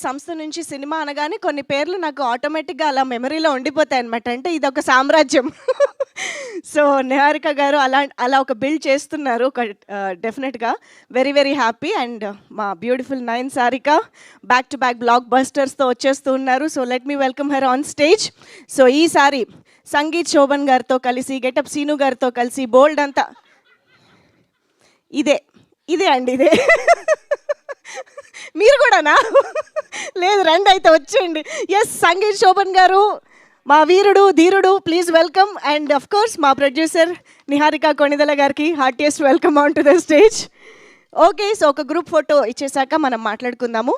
సంస్థ నుంచి సినిమా అనగానే కొన్ని పేర్లు నాకు ఆటోమేటిక్గా అలా మెమరీలో ఉండిపోతాయి అనమాట. అంటే ఇదొక సామ్రాజ్యం. సో నిహారిక గారు అలా అలా ఒక బిల్డ్ చేస్తున్నారు. ఒక డెఫినెట్గా వెరీ వెరీ హ్యాపీ. అండ్ మా beautiful Nayan Sarika back to back బ్లాక్ బస్టర్స్తో వచ్చేస్తూ ఉన్నారు. So let me welcome her on stage. So ఈసారి సంగీత్ శోభన్ గారితో కలిసి, గెటప్ సీను గారితో కలిసి బోల్డ్ అంతా ఇదే ఇదే అండి ఇదే. మీరు కూడానా? లేదు, రండి అయితే వచ్చేయండి. ఎస్, సంగీత్ శోభన్ గారు మా వీరుడు ధీరుడు, please welcome. And of course మా ప్రొడ్యూసర్ నిహారిక కొణిదల గారికి heartiest welcome on to the stage. Okay, so ఒక గ్రూప్ ఫోటో ఇచ్చేసాక మనం మాట్లాడుకుందాము.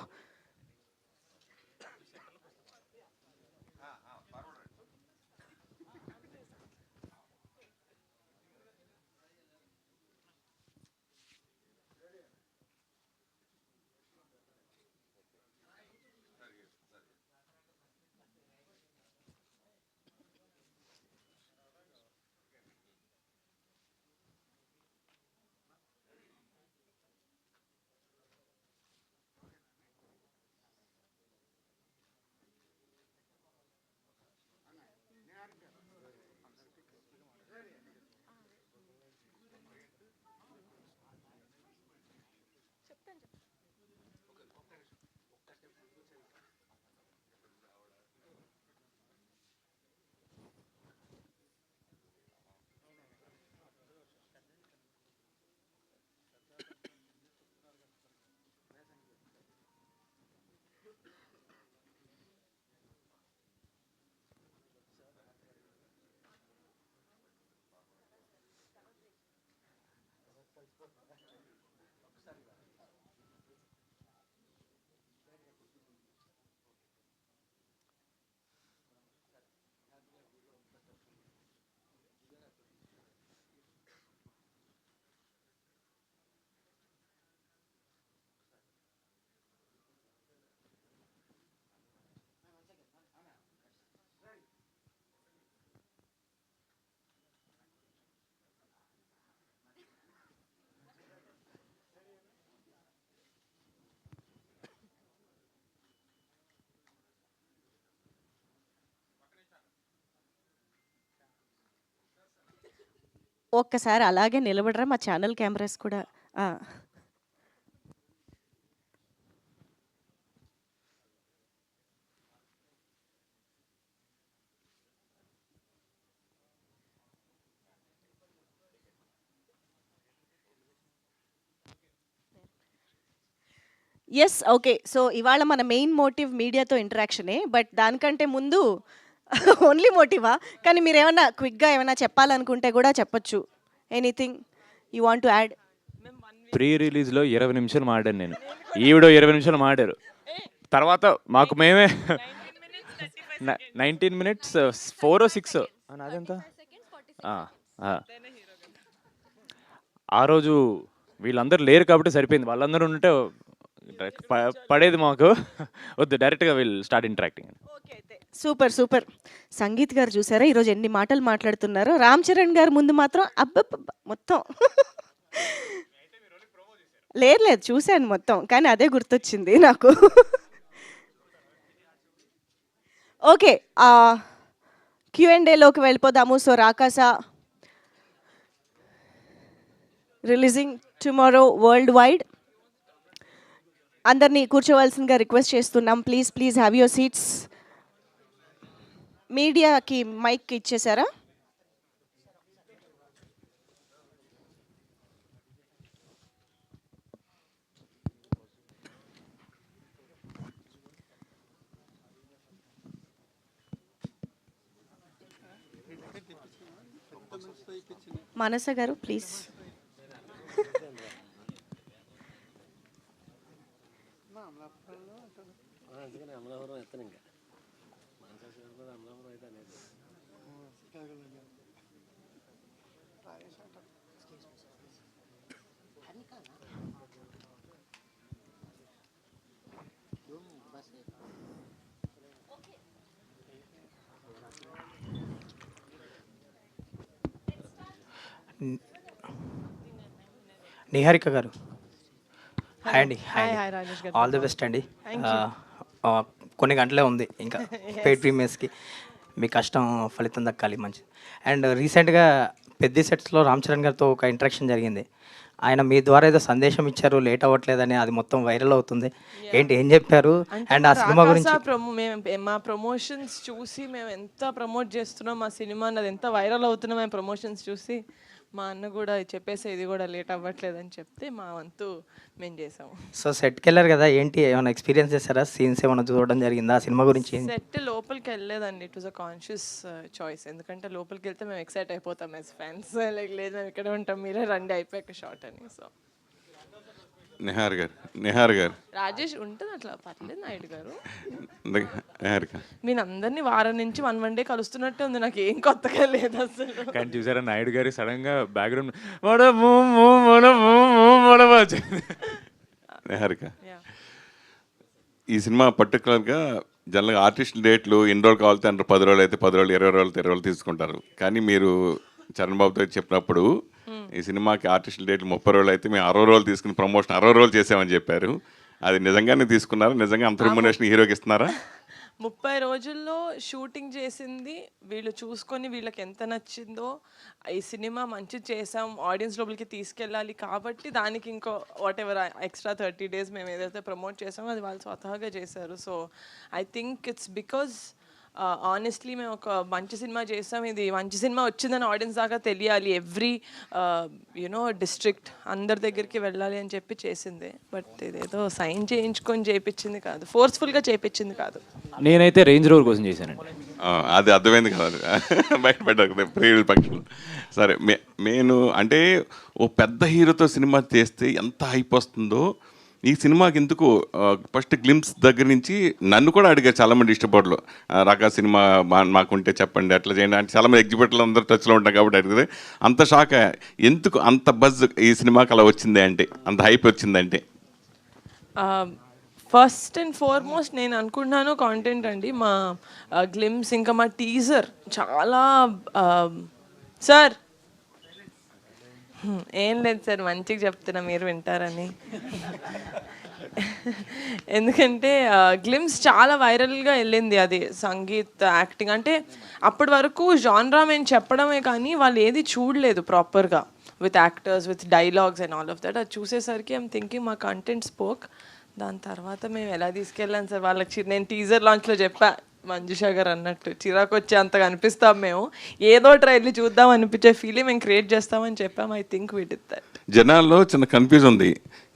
ఒక్కసారి అలాగే నిలబడరా, మా ఛానల్ కెమెరాస్ కూడా. Yes, okay. సో ఇవాళ మన మెయిన్ మోటివ్ మీడియాతో ఇంటరాక్షనే. బట్ దానికంటే ముందు ఓన్లీ మోటివా? కానీ మీరు ఏమన్నా క్విక్గా ఏమైనా చెప్పాలనుకుంటే కూడా చెప్పొచ్చు. Anything you want to add? ప్రీ రిలీజ్లో 20 నిమిషాలు మాడాను నేను. ఈవిడో 20 నిమిషాలు మాడారు. తర్వాత మాకు మేమే 19 మినిట్స్ 4 6 అదెంత. ఆ రోజు వీళ్ళందరూ లేరు కాబట్టి సరిపోయింది. వాళ్ళందరూ ఉంటే పడేది మాకు. వద్దు, డైరెక్ట్గా వీళ్ళు start interacting. Super super. Sangeet గారు చూసారా ఈరోజు ఎన్ని మాటలు మాట్లాడుతున్నారు. రామ్ చరణ్ గారు ముందు మాత్రం అబ్బబ్బ మొత్తం లేదు లేదు చూశాను మొత్తం, కానీ అదే గుర్తొచ్చింది నాకు. ఓకే, Q&Aలోకి వెళ్ళిపోదాము. So Rakaasa releasing tomorrow worldwide. అందరినీ కూర్చోవలసిందిగా రిక్వెస్ట్ చేస్తున్నాం. Please please have your seats. మీడియాకి మైక్ ఇచ్చేసారా? మానస గారు ప్లీజ్. నిహారిక గారు హాయ్ అండి. హాయ్, ఆల్ ది బెస్ట్ అండి. కొన్ని గంటలే ఉంది ఇంకా పెయిడ్ ప్రీమియర్స్కి. మీ కష్టం ఫలితం దక్కాలి మంచి. అండ్ రీసెంట్గా పెద్ద సెట్స్లో రామ్ చరణ్ గారితో ఒక ఇంటరాక్షన్ జరిగింది. ఆయన మీ ద్వారా ఏదో సందేశం ఇచ్చారు, లేట్ అవ్వట్లేదని, అది మొత్తం వైరల్ అవుతుంది. ఏంటి, ఏం చెప్పారు? అండ్ ఆ సినిమా గురించి మా ప్రమోషన్స్ చూసి మేము ఎంత ప్రమోట్ చేస్తున్నాం మా సినిమాని, అది ఎంత వైరల్ అవుతున్నాం మేము ప్రమోషన్స్ చూసి, మా అన్న కూడా చెప్పేసి ఇది కూడా లేట్ అవ్వట్లేదని చెప్తే మా వంతు మేము చేసాము. సో సెట్కి వెళ్ళారు కదా, ఏంటి ఏమైనా ఎక్స్పీరియన్స్ చేశారా? సీన్స్ ఏమైనా చూడడం జరిగిందా? ఆ సినిమా గురించి సెట్ లోపలికి వెళ్ళలేదండి. It was a conscious choice. ఎందుకంటే లోపలికి వెళ్తే మేము ఎక్సైట్ అయిపోతాం యాజ్ ఫ్యాన్స్. లైక్ లేదు మేము ఇక్కడే ఉంటాం, మీరే రండి అయిపోయాక షార్ట్ అని. సో నిహార్ గారు రాజేష్ ఉంటుంది అట్లా, పర్లేదు నాయుడు గారు. నిహారిక మీరు అందరినీ వారం నుంచి 1 డే కలుస్తున్నట్టే ఉంది, నాకు ఏం కొత్తగా లేదు అసలు. కానీ చూసారా నాయుడు గారి సడన్ గా బ్యాక్గ్రౌండ్ నిహారిక Yeah. ఈ సినిమా పర్టికులర్గా జనరల్గా ఆర్టిస్టుల డేట్లు ఎన్ని రోజులు కావాలితే అంటే 10 రోజులు అయితే 10 రోజులు, 20 రోజులు 20 రోజులు తీసుకుంటారు. కానీ మీరు చరణ్ బాబుతో చెప్పినప్పుడు ఈ సినిమాకి ఆర్టిస్టుల డేట్లు 30 రోజులు అయితే మేము 60 రోజులు తీసుకుని ప్రమోషన్ 60 రోజులు చేసామని చెప్పారు. అది నిజంగానే తీసుకున్నారా? నిజంగా అంత రెమ్యునరేషన్ హీరోకి ఇస్తున్నారా? 30 రోజుల్లో షూటింగ్ చేసింది వీళ్ళు చూసుకొని వీళ్ళకి ఎంత నచ్చిందో, ఈ సినిమా మంచి చేసాం, ఆడియన్స్ లోపలికి తీసుకెళ్ళాలి కాబట్టి దానికి ఇంకో వాట్ ఎవర్ ఎక్స్ట్రా 30 days మేము ఏదైతే ప్రమోట్ చేసామో అది వాళ్ళు స్వతహాగా చేశారు. So I think it's because honestly మేము ఒక మంచి సినిమా చేసాం, ఇది మంచి సినిమా వచ్చిందని ఆడియన్స్ దాకా తెలియాలి, ఎవ్రీ యునో డిస్ట్రిక్ట్ అందరి దగ్గరికి వెళ్ళాలి అని చెప్పి చేసింది. బట్ ఇదేదో సైన్ చేయించుకొని చేయించింది కాదు, ఫోర్స్ఫుల్గా చేయించింది కాదు. నేనైతే రేంజ్ రోవర్ కోసం చేశానండి. అది అర్థమైంది కాదు బయట ప్రియుల పక్షులు. సరే నేను అంటే ఓ పెద్ద హీరోతో సినిమా చేస్తే ఎంత హైప్ వస్తుందో ఈ సినిమాకి ఎందుకు ఫస్ట్ గ్లిమ్స్ దగ్గర నుంచి నన్ను కూడా అడిగారు చాలామంది ఇష్టపడలు, రాకా సినిమా మాకుంటే చెప్పండి అట్లా చేయండి అంటే చాలామంది ఎగ్జిబిటర్లు అందరూ టచ్లో ఉంటాం కాబట్టి అడిగితే అంత షాక్ ఎందుకు అంత బజ్ ఈ సినిమాకి అలా వచ్చింది అంటే, అంత హైప్ వచ్చిందంటే. ఫస్ట్ అండ్ ఫార్మోస్ట్ నేను అనుకుంటున్నాను కాంటెంట్ అండి. మా గ్లిమ్స్ ఇంకా మా టీజర్ చాలా సార్ ఏం లేదు సార్, మంచిగా చెప్తున్నా మీరు వింటారని. ఎందుకంటే గ్లిమ్స్ చాలా వైరల్గా వెళ్ళింది, అది సంగీత్ యాక్టింగ్ అంటే అప్పటి వరకు జాన్రా మేము చెప్పడమే కానీ వాళ్ళు ఏది చూడలేదు ప్రాపర్గా with actors with dialogues and all of that. అది చూసేసరికి ఐమ్ థింకింగ్ మా కంటెంట్ స్పోక్. దాని తర్వాత మేము ఎలా తీసుకెళ్ళాను సార్ వాళ్ళకి, నేను టీజర్ లాంచ్లో చెప్పా మంజుషా గారు అన్నట్టు చిరాకు వచ్చే అంతగా అనిపిస్తాం మేము, ఏదో ట్రైల్ని చూద్దాం అనిపించే ఫీలింగ్ మేము క్రియేట్ చేస్తామని చెప్పాం. I think we did that. జనాల్లో చిన్న కన్ఫ్యూజ్ ఉంది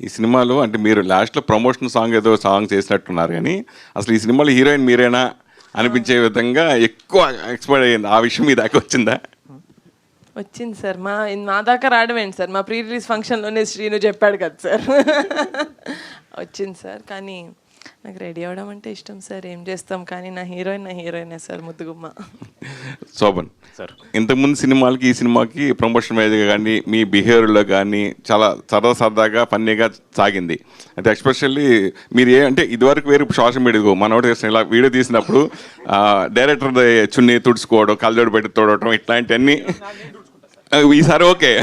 ఈ సినిమాలో, అంటే మీరు లాస్ట్లో ప్రమోషన్ సాంగ్ ఏదో సాంగ్ చేసినట్టున్నారు కానీ అసలు ఈ సినిమాలో హీరోయిన్ మీరేనా అనిపించే విధంగా ఎక్కువ ఎక్స్పైర్ అయ్యింది. ఆ విషయం మీ దాకా వచ్చిందా? వచ్చింది సార్. మా దాకా రావడమేంటి సార్, మా ప్రీ రిలీజ్ ఫంక్షన్లోనే శ్రీను చెప్పాడు కదా సార్. వచ్చింది సార్, కానీ నాకు రెడీ అవ్వడం అంటే ఇష్టం సార్, ఏం చేస్తాం. కానీ నా హీరోయినే సార్, ముద్దుగుమ్మ. శోభన్ సార్, ఇంతకుముందు సినిమాలకి ఈ సినిమాకి ప్రమోషన్ మీద కానీ మీ బిహేవియర్లో కానీ చాలా సరదాగా ఫన్నీగా సాగింది. అయితే ఎస్పెషల్లీ మీరు అంటే ఇదివరకు వేరే సోషల్ మీడియా మనోడు ఇలా వీడియో తీసినప్పుడు డైరెక్టర్ చున్నీ తుడుచుకోవడం, కళ్ళజోడు పెట్టి తోడటం ఇట్లాంటివన్నీ ఈసారి ఓకే.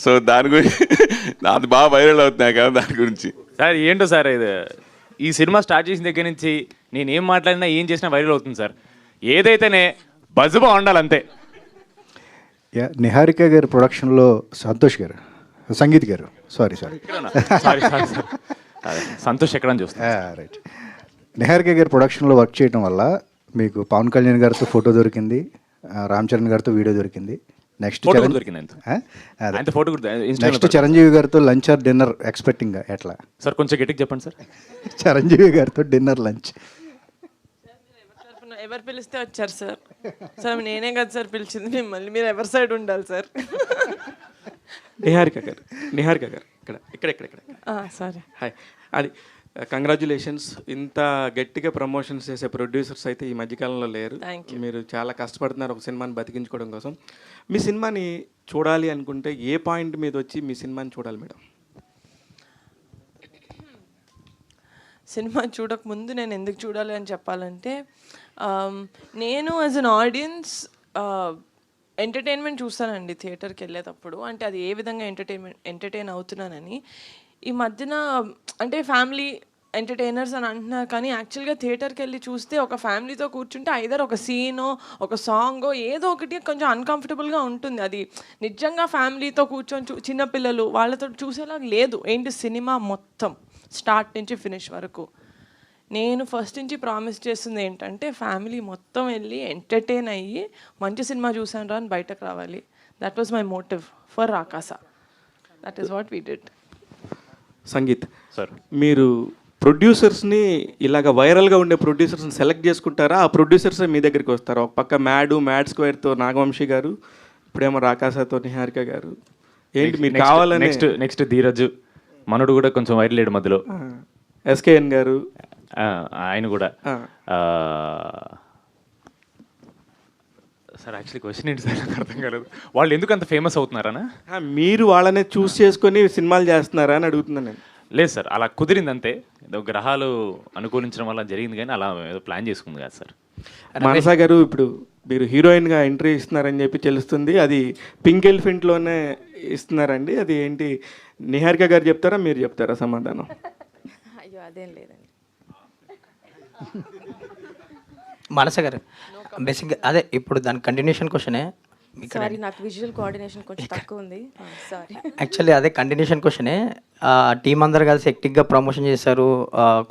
సో దాని గురించి అది బాగా వైరల్ అవుతున్నాయి కదా, దాని గురించి సార్ ఏంటో సార్ ఇది ఈ సినిమా స్టార్ట్ చేసిన దగ్గర నుంచి నేను ఏం మాట్లాడినా ఏం చేసినా వైరల్ అవుతుంది సార్. ఏదైతేనే బజ్ బాగుండాలి అంతే. నిహారిక గారి ప్రొడక్షన్లో సంతోష్ గారు, సంగీత్ గారు, సారీ సారీ సంతోష్ ఎక్కడ చూస్తా. రైట్. నిహారిక గారి ప్రొడక్షన్లో వర్క్ చేయడం వల్ల మీకు పవన్ కళ్యాణ్ గారితో ఫోటో దొరికింది, రామ్ చరణ్ గారితో వీడియో దొరికింది, నెక్స్ట్ చిరంజీవి గారితో లంచ్ ఆర్ డిన్నర్ ఎక్స్పెక్టింగ్ ఎట్లా సార్? కొంచెం గట్టిగా చెప్పండి సార్. చిరంజీవి గారితో డిన్నర్ లంచ్ ఎవరు పిలిస్తే వచ్చారు సార్? సార్ నేనే కదా సార్ పిలిచింది మిమ్మల్ని, మీరు ఎవరి సైడ్ ఉండాలి సార్? నిహారిక గారు ఇక్కడ సారీ. హాయ్. అది కంగ్రాచులేషన్స్. ఇంత గట్టిగా ప్రమోషన్స్ చేసే ప్రొడ్యూసర్స్ అయితే ఈ మధ్యకాలంలో లేరు. మీరు చాలా కష్టపడుతున్నారు ఒక సినిమాని బతికించుకోవడం కోసం. మీ సినిమాని చూడాలి అనుకుంటే ఏ పాయింట్ మీద వచ్చి మీ సినిమాని చూడాలి మేడం? సినిమా చూడకముందు నేను ఎందుకు చూడాలి అని చెప్పాలంటే, నేను యాజ్ అన్ ఆడియన్స్ ఎంటర్టైన్మెంట్ చూస్తానండి థియేటర్కి వెళ్ళేటప్పుడు, అంటే అది ఏ విధంగా ఎంటర్టైన్ అవుతున్నానని. ఈ మధ్యన అంటే ఫ్యామిలీ ఎంటర్టైనర్స్ అని అంటున్నారు, కానీ యాక్చువల్గా థియేటర్కి వెళ్ళి చూస్తే ఒక ఫ్యామిలీతో కూర్చుంటే ఐదర్ ఒక సీనో ఒక సాంగో ఏదో ఒకటి కొంచెం అన్కంఫర్టబుల్గా ఉంటుంది. అది నిజంగా ఫ్యామిలీతో కూర్చొని చిన్నపిల్లలు వాళ్ళతో చూసేలాగా లేదు. ఏంటి సినిమా మొత్తం స్టార్ట్ నుంచి ఫినిష్ వరకు. నేను ఫస్ట్ నుంచి ప్రామిస్ చేస్తుంది ఏంటంటే ఫ్యామిలీ మొత్తం వెళ్ళి ఎంటర్టైన్ అయ్యి మంచి సినిమా చూసాను రా అని బయటకు రావాలి. That was my motive for Rakaasa. That is what we did. Sangeeth sir, మీరు ప్రొడ్యూసర్స్ని ఇలాగ వైరల్గా ఉండే ప్రొడ్యూసర్స్ని సెలెక్ట్ చేసుకుంటారా? ఆ ప్రొడ్యూసర్స్ మీ దగ్గరికి వస్తారా? ఒక పక్క మ్యాడ్ స్క్వేర్తో నాగవంశీ గారు, ఇప్పుడేమో రాకాసతో నిహారిక గారు. ఏంటి మీరు కావాలని? నెక్స్ట్ ధీరజ్ మనోడు కూడా కొంచెం వైరల్ లేడు మధ్యలో. ఎస్కేఎన్ గారు ఆయన కూడా. సార్ యాక్చువల్లీ క్వశ్చన్ ఏంటి సార్, నాకు అర్థం కాలేదు. వాళ్ళు ఎందుకు అంత ఫేమస్ అవుతున్నారనా? మీరు వాళ్ళనే చూస్ చేసుకొని సినిమాలు చేస్తున్నారా అని అడుగుతున్నాను నేను. లేదు సార్, అలా కుదిరింది అంతే. ఏదో గ్రహాలు అనుకూలించడం వల్ల జరిగింది, కానీ అలా ఏదో ప్లాన్ చేసుకుంది కాదు సార్. మనసా గారు, ఇప్పుడు మీరు హీరోయిన్గా ఎంట్రీ ఇస్తున్నారని చెప్పి తెలుస్తుంది. అది పింక్ ఎలిఫెంట్లోనే ఇస్తున్నారండి. అది ఏంటి, నిహారిక గారు చెప్తారా మీరు చెప్తారా సమాధానం? అయ్యో అదేం లేదండి. మనస గారు బేసిక్గా అదే ఇప్పుడు దాని కంటిన్యూషన్ క్వశ్చనే. సారీ, నాకు విజువల్ కోఆర్డినేషన్ కొంచెం తక్కువ ఉంది. సారీ. యాక్చువల్లీ అదే కంటిన్యూషన్ క్వశ్చనే. టీం అందరు కలిసి ఎక్టిక్గా ప్రమోషన్ చేశారు,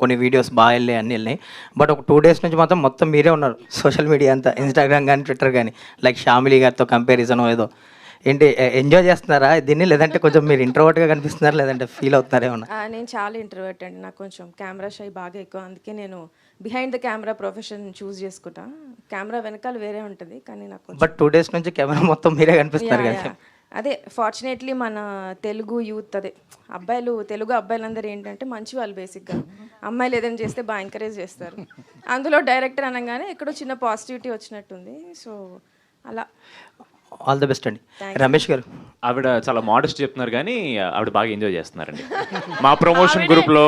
కొన్ని వీడియోస్ బాగా వెళ్ళాయి, అన్నీ వెళ్ళినాయి. బట్ ఒక 2 days నుంచి మాత్రం మొత్తం మీరే ఉన్నారు సోషల్ మీడియా అంతా, ఇన్స్టాగ్రామ్ కానీ ట్విట్టర్ కానీ. లైక్ షామిలీ గారితో కంపారిజన్ ఏదో. ఏంటి ఎంజాయ్ చేస్తున్నారా దీన్ని, లేదంటే కొంచెం మీరు ఇంట్రోవర్ట్గా కనిపిస్తున్నారా, లేదంటే ఫీల్ అవుతున్నారా ఏమన్నా? నేను చాలా ఇంట్రోవర్ట్ అండి. నాకు కొంచెం కెమెరా షై బాగా ఎక్కువ. అందుకే నేను బిహైండ్ ద కెమెరా ప్రొఫెషన్ చూస్ చేసుకుంటా. కెమెరా వెనకాల వేరే ఉంటుంది, కానీ నాకు బట్ 2 days నుంచి కెమెరా మొత్తం మీరే కనిపిస్తున్నారు కదా. అదే ఫార్చునేట్లీ మన తెలుగు యూత్, అదే తెలుగు అబ్బాయిలందరూ ఏంటంటే మంచి వాళ్ళు బేసిక్గా. అమ్మాయిలు ఏదైనా చేస్తే బాగా ఎంకరేజ్ చేస్తారు. అందులో డైరెక్టర్ అనగానే ఎక్కడో చిన్న పాజిటివిటీ వచ్చినట్టుంది. సో అలా. ఆల్ ది బెస్ట్ అండి. రమేష్ గారు, ఆవిడ చాలా మోడెస్ట్ చెప్తున్నారు, కానీ ఆవిడ బాగా ఎంజాయ్ చేస్తున్నారండి. మా ప్రమోషన్ గ్రూప్లో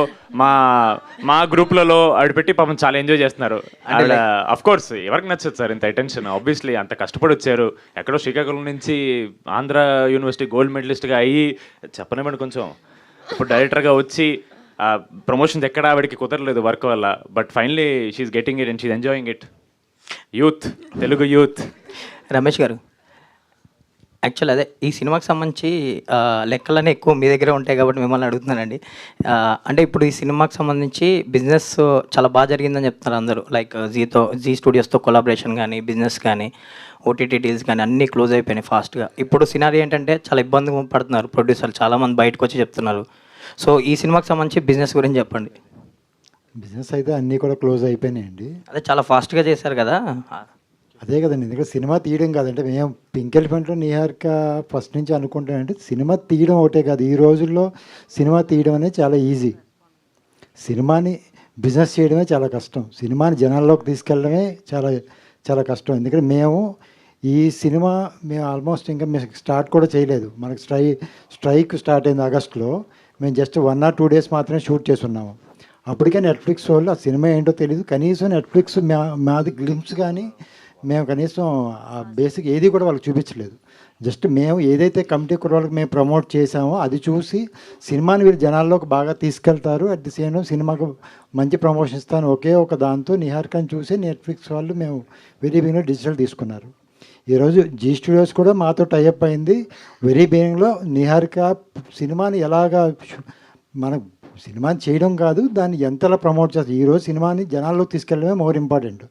మా గ్రూప్లలో ఆవిడ పెట్టి పాపం చాలా ఎంజాయ్ చేస్తున్నారు. ఆవిడ అఫ్ కోర్స్ ఎవరికి నచ్చదు సార్ ఇంత అటెన్షన్. ఆబ్వియస్లీ అంత కష్టపడి వచ్చారు, ఎక్కడో శ్రీకాకుళం నుంచి ఆంధ్ర యూనివర్సిటీ గోల్డ్ మెడలిస్ట్గా అయ్యి చెప్పనివ్వండి కొంచెం, ఇప్పుడు డైరెక్టర్గా వచ్చి ప్రమోషన్స్ ఎక్కడ ఆవిడకి కుదరలేదు వర్క్ వల్ల. But finally she's getting it and she's enjoying it. Youth, Telugu youth. Ramesh garu, actual అదే ఈ సినిమాకి సంబంధించి లెక్కలన్నీ ఎక్కువ మీ దగ్గరే ఉంటాయి కాబట్టి మిమ్మల్ని అడుగుతున్నానండి. అంటే ఇప్పుడు ఈ సినిమాకి సంబంధించి బిజినెస్ చాలా బాగా జరిగిందని చెప్తున్నారు అందరూ. లైక్ జీ స్టూడియోస్తో కొలాబరేషన్ కానీ, బిజినెస్ కానీ, ఓటీటీ డీల్స్ కానీ అన్నీ క్లోజ్ అయిపోయినాయి ఫాస్ట్గా. ఇప్పుడు సినారీ ఏంటంటే చాలా ఇబ్బంది పడుతున్నారు ప్రొడ్యూసర్లు, చాలామంది బయటకు వచ్చి చెప్తున్నారు. సో ఈ సినిమాకి సంబంధించి బిజినెస్ గురించి చెప్పండి. బిజినెస్ అయితే అన్నీ కూడా క్లోజ్ అయిపోయినాయండి. అదే చాలా ఫాస్ట్గా చేశారు కదా. అదే కదండి, ఎందుకంటే సినిమా తీయడం కాదంటే మేము పింక్ ఎలిఫెంట్లో నిహారిక ఫస్ట్ నుంచి అనుకుంటానంటే సినిమా తీయడం ఒకటే కాదు, ఈ రోజుల్లో సినిమా తీయడం అనేది చాలా ఈజీ. సినిమాని బిజినెస్ చేయడమే చాలా కష్టం. సినిమాని జనాల్లోకి తీసుకెళ్ళడమే చాలా చాలా కష్టం. ఎందుకంటే మేము ఈ సినిమా ఆల్మోస్ట్ ఇంకా మేము స్టార్ట్ కూడా చేయలేదు. మనకు స్ట్రైక్ స్టార్ట్ అయింది ఆగస్టులో. మేము జస్ట్ 1 or 2 days మాత్రమే షూట్ చేస్తున్నాము. అప్పటికే నెట్ఫ్లిక్స్ వాళ్ళు ఆ సినిమా ఏంటో తెలియదు. కనీసం నెట్ఫ్లిక్స్ మాది గ్లింప్స్ కానీ మేము కనీసం ఆ బేసిక్ ఏది కూడా వాళ్ళకి చూపించలేదు. జస్ట్ మేము ఏదైతే కమిటీ కూడా వాళ్ళకి మేము ప్రమోట్ చేసామో అది చూసి సినిమాని వీళ్ళు జనాల్లోకి బాగా తీసుకెళ్తారు, అట్ ది సేమ్ టైం సినిమాకు మంచి ప్రమోషన్ ఇస్తాను ఒకే ఒక దాంతో నిహారికని చూసి నెట్ఫ్లిక్స్ వాళ్ళు మేము వెరీ బిగినింగ్లో డిజిటల్ తీసుకున్నారు. ఈరోజు జీ స్టూడియోస్ కూడా మాతో టైఅప్ అయింది. వెరీ బిగినింగ్లో నిహారిక సినిమాని ఎలాగా మనం సినిమాని చేయడం కాదు, దాన్ని ఎంతలా ప్రమోట్ చేస్తారు. ఈరోజు సినిమాని జనాల్లోకి తీసుకెళ్ళడమే మోర్ ఇంపార్టెంట్.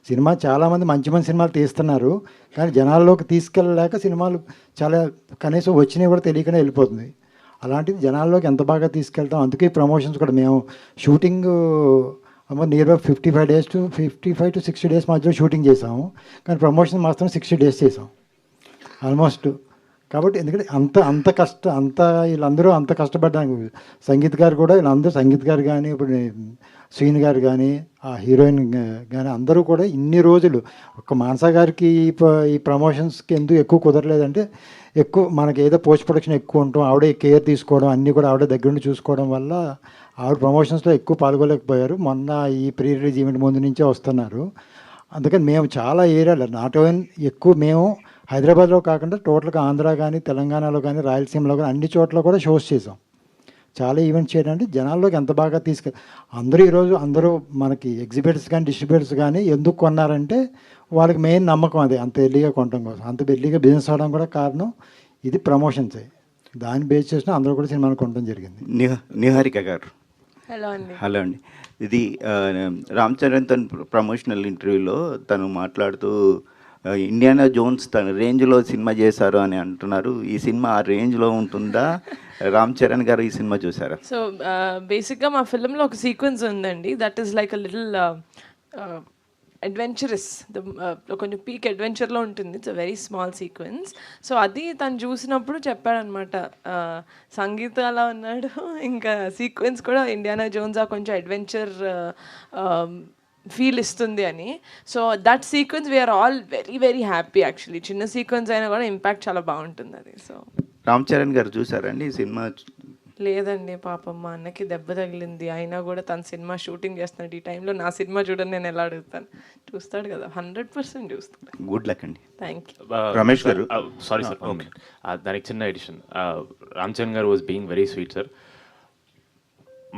సినిమా చాలామంది మంచి మంచి సినిమాలు తీస్తున్నారు, కానీ జనాల్లోకి తీసుకెళ్ళలేక సినిమాలు చాలా కనీసం వచ్చినవి కూడా తెలియకనే వెళ్ళిపోతుంది. అలాంటిది జనాల్లోకి ఎంత బాగా తీసుకెళ్తాం. అందుకే ప్రమోషన్స్ కూడా మేము shooting near by 55 to 60 days మధ్యలో షూటింగ్ చేసాము, కానీ ప్రమోషన్ మాత్రం 60 days చేసాం ఆల్మోస్ట్. కాబట్టి ఎందుకంటే వీళ్ళందరూ అంత కష్టపడ్డానికి సంగీత్ గారు కూడా వీళ్ళందరూ సంగీత్ గారు కానీ ఇప్పుడు శ్రీని గారు కానీ ఆ హీరోయిన్ కానీ అందరూ కూడా ఇన్ని రోజులు ఒక్క మానసా గారికి ఈ ప్రమోషన్స్కి ఎందుకు ఎక్కువ కుదరలేదంటే ఎక్కువ మనకి ఏదో పోస్ట్ ప్రొడక్షన్ ఎక్కువ ఉంటాం, ఆవిడే కేర్ తీసుకోవడం అన్నీ కూడా ఆవిడ దగ్గర నుండి చూసుకోవడం వల్ల ఆవిడ ప్రమోషన్స్లో ఎక్కువ పాల్గొలేకపోయారు. మొన్న ఈ ప్రీ రిలీజ్ ఈవెంట్ ముందు నుంచే వస్తున్నారు. అందుకని మేము చాలా ఏరియాలో నాట్ ఓన్ ఎక్కువ మేము హైదరాబాద్లో కాకుండా టోటల్గా ఆంధ్ర కానీ తెలంగాణలో కానీ రాయలసీమలో కానీ అన్ని చోట్ల కూడా షోస్ చేసాం. చాలా ఈవెంట్స్ చేయడానికి జనాల్లోకి ఎంత బాగా అందరూ ఈరోజు అందరూ మనకి ఎగ్జిబిటర్స్ కానీ డిస్ట్రిబ్యూటర్స్ కానీ ఎందుకు కొన్నారంటే వాళ్ళకి మెయిన్ నమ్మకం అదే, అంత ఎర్లీగా కొనడం కోసం. అంత ఎర్లీగా బిజినెస్ అవడం కూడా కారణం ఇది ప్రమోషన్సే. దాన్ని బేస్ చేసిన అందరూ కూడా సినిమాను కొనడం జరిగింది. నిహారిక గారు హలో అండి. హలో అండి. ఇది రామ్ చరణ్ తన ప్రమోషనల్ ఇంటర్వ్యూలో తను మాట్లాడుతూ ఇండియానా జోన్స్ తన రేంజ్లో సినిమా చేశారు అని అంటున్నారు. ఈ సినిమా ఆ రేంజ్లో ఉంటుందా? రామ్ చరణ్ గారు ఈ సినిమా చూసారా? సో బేసిక్గా మా ఫిల్మ్లో ఒక సీక్వెన్స్ ఉందండి, that is like a little adventurous, కొంచెం పీక్ అడ్వెంచర్లో ఉంటుంది. It's a very small sequence. So అది తను చూసినప్పుడు చెప్పాడనమాట, సంగీత అలా ఉన్నాడు, ఇంకా సీక్వెన్స్ కూడా ఇండియానా జోన్స్ ఆ కొంచెం అడ్వెంచర్ ఫీల్ ఇస్తుంది అని. So that sequence we're all very very happy actually. చిన్న సీక్వెన్స్ అయినా కూడా ఇంపాక్ట్ చాలా బాగుంటుంది అది. సో రామ్ చరణ్ గారు చూసారండి ఈ సినిమా? లేదండి, పాపం మా అన్నకి దెబ్బ తగిలింది, అయినా కూడా తన సినిమా షూటింగ్ చేస్తున్నాడు. ఈ టైంలో నా సినిమా చూడని నేను ఎలా అడుగుతాను? చూస్తాడు కదా, 100% చూస్తాడు. గుడ్ లక్ అండి. Thank you. రమేష్ గారు. సారీ సార్, దానికి చిన్న ఎడిషన్. రామ్ చరణ్ గారు was being very sweet sir.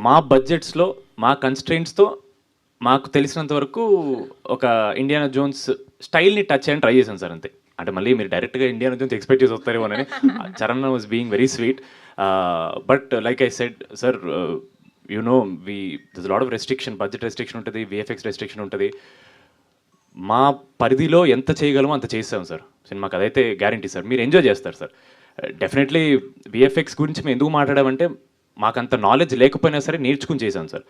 మా బడ్జెట్స్లో మా కన్స్ట్రెయింట్స్తో మాకు తెలిసినంత వరకు ఒక ఇండియానా జోన్స్ స్టైల్ని టచ్ చేయని ట్రై చేశాను సార్, అంతే. అంటే మళ్ళీ మీరు డైరెక్ట్గా ఇండియానా జోన్స్ ఎక్స్పెక్ట్ చేసి వస్తారేమో అని. Charan was being very sweet. But like I said sir, you know this lot of restriction, budget restriction ఉంటుంది, విఎఫ్ఎక్స్ రెస్ట్రిక్షన్ ఉంటుంది. మా పరిధిలో ఎంత చేయగలమో అంత చేస్తాం సార్ సినిమాకి, అదైతే గ్యారంటీ సార్. మీరు ఎంజాయ్ చేస్తారు సార్ డెఫినెట్లీ. విఎఫ్ఎక్స్ గురించి మేము ఎందుకు మాట్లాడామంటే మాకంత నాలెడ్జ్ లేకపోయినా సరే నేర్చుకుని చేశాం సార్.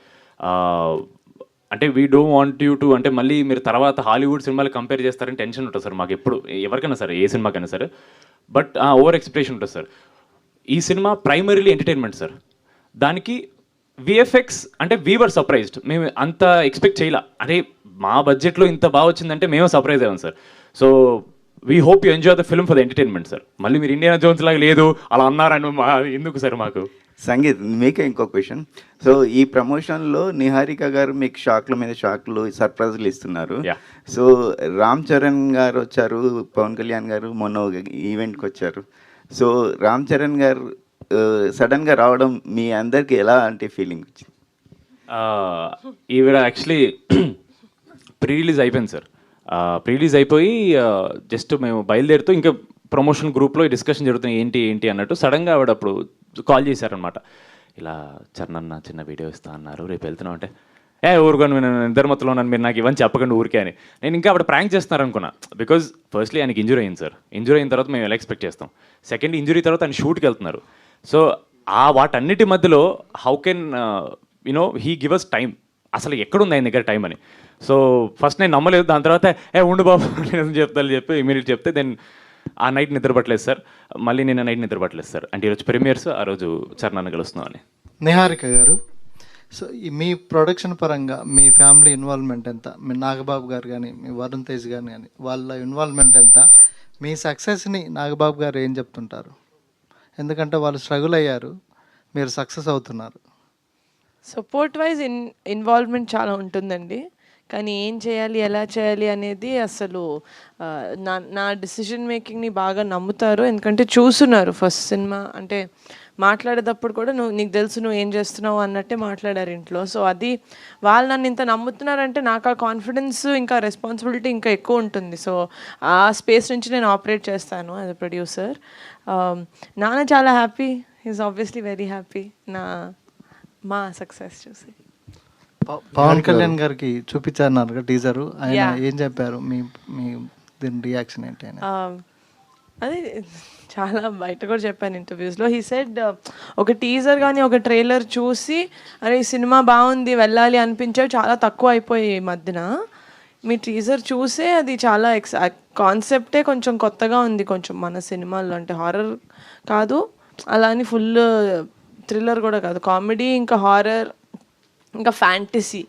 అంటే we don't want you to, అంటే మళ్ళీ మీరు తర్వాత హాలీవుడ్ సినిమాలు కంపేర్ చేస్తారని టెన్షన్ ఉంటుంది సార్ మాకు ఎప్పుడు, ఎవరికైనా సరే, ఏ సినిమాకైనా సరే. బట్ ఓవర్ ఎక్స్పెక్టేషన్ ఉంటుంది సార్. ఈ సినిమా ప్రైమరీలీ ఎంటర్టైన్మెంట్ సార్. దానికి విఎఫ్ఎక్స్ అంటే వీవర్ సర్ప్రైజ్డ్. మేము అంత ఎక్స్పెక్ట్ చేయలే, అరే మా బడ్జెట్లో ఇంత బాగా వచ్చిందంటే మేము సర్ప్రైజ్ అయ్యాం sir. So we hope you enjoy the film for the entertainment sir. మళ్ళీ మీరు ఇండియానా జోన్స్ లాగా లేదు అలా అన్నారని ఎందుకు సార్ మాకు. సంగీత్, మీకే ఇంకో క్వశ్చన్. సో ఈ ప్రమోషన్లో నిహారిక గారు మీకు షాక్ల మీద షాక్లు, సర్ప్రైజ్లు ఇస్తున్నారు. సో రామ్ చరణ్ గారు వచ్చారు, పవన్ కళ్యాణ్ గారు మొన్న ఈవెంట్కి వచ్చారు. సో రామ్ చరణ్ గారు సడన్గా రావడం మీ అందరికి ఎలా అంటే ఫీలింగ్ వచ్చింది? ఈవిడ యాక్చువల్లీ ప్రీ రిలీజ్ అయిపోయింది సార్. ప్రీ రిలీజ్ అయిపోయి జస్ట్ మేము బయలుదేరుతూ ఇంకా ప్రమోషన్ గ్రూప్లో డిస్కషన్ జరుగుతుంది ఏంటి ఏంటి అన్నట్టు. సడన్గా ఆవిడ అప్పుడు కాల్ చేశారనమాట, ఇలా చరణ్ అన్న చిన్న వీడియో ఇస్తా అన్నారు, రేపు వెళ్తున్నాం అంటే, ఊరుకొని నేను నిద్రమత్తులో ఉన్నాను, మీరు నాకు ఇవన్నీ చెప్పకండి ఊరికే అని. నేను ఇంకా ఆవిడ ప్రాంక్ చేస్తున్నారు అనుకున్నా. బికాజ్ ఫస్ట్లీ ఆయనకి ఇంజురీ అయింది సార్. ఇంజురీ అయిన తర్వాత మేము ఎలా ఎక్స్పెక్ట్ చేస్తాం. సెకండ్ ఇంజురీ తర్వాత ఆయన షూట్కి వెళ్తున్నారు. సో వాటన్నిటి మధ్యలో how can you know he give us time, అసలు ఎక్కడుంది ఆయన దగ్గర టైం అని. సో ఫస్ట్ నేను నమ్మలేదు. దాని తర్వాత ఉండు బాబు నేను చెప్తాను చెప్పి ఇమీడియట్ చెప్తే దెన్ ఆ నైట్ నిద్రపట్టలేదు సార్. మళ్ళీ నేను నైట్ నిద్రపట్టలేదు సార్. అంటే ఈరోజు ప్రీమియర్స్, ఆ రోజు చరణ్ కలుస్తున్నాం అని. నిహారిక గారు, సో మీ ప్రొడక్షన్ పరంగా మీ ఫ్యామిలీ ఇన్వాల్వ్మెంట్ ఎంత? మీ నాగబాబు గారు కానీ మీ వరుణ్ తేజ్ కానీ వాళ్ళ ఇన్వాల్వ్మెంట్ ఎంత? మీ సక్సెస్ని నాగబాబు గారు ఏం చెప్తుంటారు? ఎందుకంటే వాళ్ళు స్ట్రగుల్ అయ్యారు, మీరు సక్సెస్ అవుతున్నారు. సపోర్ట్ వైజ్ ఇన్వాల్వ్మెంట్ చాలా ఉంటుందండి, కానీ ఏం చేయాలి ఎలా చేయాలి అనేది అసలు నా డిసిజన్ మేకింగ్ని బాగా నమ్ముతారు. ఎందుకంటే చూస్తున్నారు ఫస్ట్ సినిమా, అంటే మాట్లాడేటప్పుడు కూడా నీకు తెలుసు నువ్వు ఏం చేస్తున్నావు అన్నట్టే మాట్లాడారు ఇంట్లో. సో అది వాళ్ళు నన్ను ఇంత నమ్ముతున్నారంటే నాకు ఆ కాన్ఫిడెన్స్ ఇంకా రెస్పాన్సిబిలిటీ ఇంకా ఎక్కువ ఉంటుంది. సో ఆ స్పేస్ నుంచి నేను ఆపరేట్ చేస్తాను యాజ్ అ ప్రొడ్యూసర్. నాన్న చాలా happy, is obviously very happy మా సక్సెస్ చూసి. పవన్ కళ్యాణ్ గారికి చూపించారు టీజరు, ఆయన ఏం చెప్పారు? మీ దీని రియాక్షన్ ఏంటి? అదే చాలా బయట కూడా చెప్పాను ఇంటర్వ్యూస్లో. హీ సెడ్ ఒక టీజర్ కానీ ఒక ట్రైలర్ చూసి అరే ఈ సినిమా బాగుంది వెళ్ళాలి అనిపించేవి చాలా తక్కువ అయిపోయాయి ఈ మధ్యన. మీ టీజర్ చూసే అది చాలా కాన్సెప్టే కొంచెం కొత్తగా ఉంది కొంచెం మన సినిమాల్లో. అంటే హారర్ కాదు, అలా అని ఫుల్ థ్రిల్లర్ కూడా కాదు, కామెడీ ఇంకా హారర్ ఇంకా ఫ్యాంటసీ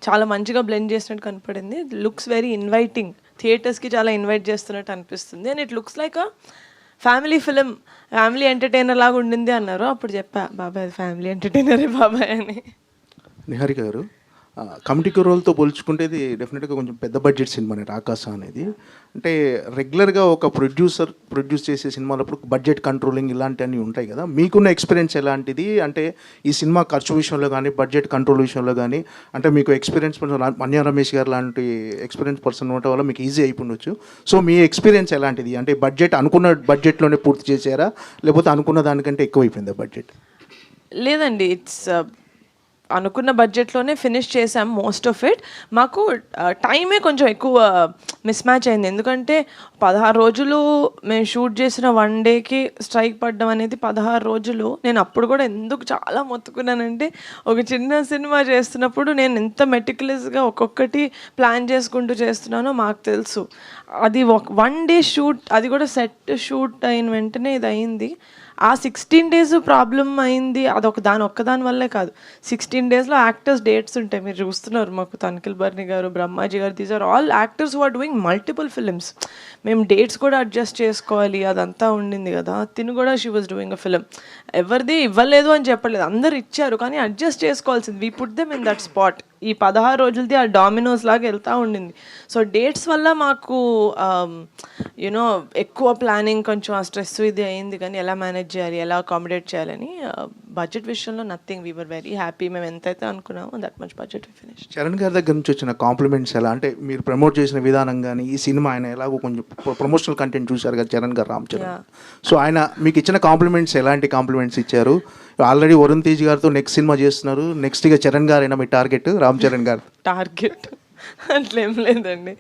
చాలా మంచిగా బ్లెండ్ చేసినట్టు కనపడింది. ఇట్ లుక్స్ వెరీ ఇన్వైటింగ్, థియేటర్స్కి చాలా ఇన్వైట్ చేస్తున్నట్టు అనిపిస్తుంది. And it looks like a family film, family entertainer లాగా ఉండింది అన్నారు. అప్పుడు చెప్పా బాబాయ్ అది ఫ్యామిలీ ఎంటర్టైనరే బాబాయ్ అని. నిహారిక గారు, కమిటీ రోల్తో పోల్చుకుంటే ఇది డెఫినెట్గా కొంచెం పెద్ద బడ్జెట్ సినిమానే రాకాస అనేది. అంటే రెగ్యులర్గా ఒక ప్రొడ్యూస్ చేసే సినిమాలప్పుడు బడ్జెట్ కంట్రోలింగ్ ఇలాంటివన్నీ ఉంటాయి కదా, మీకున్న ఎక్స్పీరియన్స్ ఎలాంటిది? అంటే ఈ సినిమా ఖర్చు విషయంలో కానీ బడ్జెట్ కంట్రోల్ విషయంలో కానీ, అంటే మీకు ఎక్స్పీరియన్స్ మన్య రమేష్ గారు లాంటి ఎక్స్పీరియన్స్ పర్సన్ ఉండటం వల్ల మీకు ఈజీ అయిపోవచ్చు. సో మీ ఎక్స్పీరియన్స్ ఎలాంటిది? అంటే బడ్జెట్ అనుకున్న బడ్జెట్లోనే పూర్తి చేశారా, లేకపోతే అనుకున్న దానికంటే ఎక్కువైపోయిందా బడ్జెట్? లేదండి, ఇట్స్ అనుకున్న బడ్జెట్లోనే ఫినిష్ చేసాం మోస్ట్ ఆఫ్ ఇట్. మాకు టైమే కొంచెం ఎక్కువ మిస్ మ్యాచ్ అయింది, ఎందుకంటే 16 రోజులు మేము షూట్ చేసిన 1 డేకి స్ట్రైక్ పడ్డం అనేది 16 రోజులు. నేను అప్పుడు కూడా ఎందుకు చాలా మొత్తుకున్నానంటే, ఒక చిన్న సినిమా చేస్తున్నప్పుడు నేను ఎంత మెటిక్యులస్గా ఒక్కొక్కటి ప్లాన్ చేసుకుంటూ చేస్తున్నానో మాకు తెలుసు. అది 1 డే షూట్, అది కూడా సెట్ షూట్ అయిన వెంటనే ఇది అయింది. ఆ 16 days ప్రాబ్లం అయింది, అదొక ఒక్కదాని వల్లే కాదు. 16 daysలో యాక్టర్స్ డేట్స్ ఉంటాయి, మీరు చూస్తున్నారు. మాకు తనిఖీల్ Bharani garu, Brahmaji garu, these are all actors who are doing multiple films. మేము డేట్స్ కూడా అడ్జస్ట్ చేసుకోవాలి, అదంతా ఉండింది కదా. తిను కూడా she was doing a film. ఎవరిది ఇవ్వలేదు అని చెప్పలేదు, అందరు ఇచ్చారు, కానీ అడ్జస్ట్ చేసుకోవాల్సింది. We put them in that spot. ఈ 16 రోజులది ఆ డామినోస్ లాగా వెళ్తూ ఉండింది. సో డేట్స్ వల్ల మాకు యూనో ఎక్కువ ప్లానింగ్, కొంచెం ఆ స్ట్రెస్ ఇది అయింది. కానీ ఎలా మేనేజ్ చేయాలి, ఎలా అకామిడేట్ చేయాలని బడ్జెట్ విషయంలో nothing. We were very happy. మేము ఎంతైతే అనుకున్నామో that much budget finish. Charan గారి దగ్గర నుంచి వచ్చిన కాంప్లిమెంట్స్ ఎలా? అంటే మీరు ప్రమోట్ చేసిన విధానం కానీ, ఈ సినిమా ఆయన ఎలాగో కొంచెం ప్రమోషనల్ కంటెంట్ చూశారు కదా చరణ్ గారు, రామ్ చరణ్. సో ఆయన మీకు ఇచ్చిన కాంప్లిమెంట్స్ ఎలాంటి కాంప్లిమెంట్స్ ఇచ్చారు? ఆల్రెడీ వరుణ్ తేజ్ గారితో నెక్స్ట్ సినిమా చేస్తున్నారు, నెక్స్ట్గా చరణ్ గారైనా మీ టార్గెట్? రామ్ చరణ్ గారు టార్గెట్ అట్లేం లేదండి.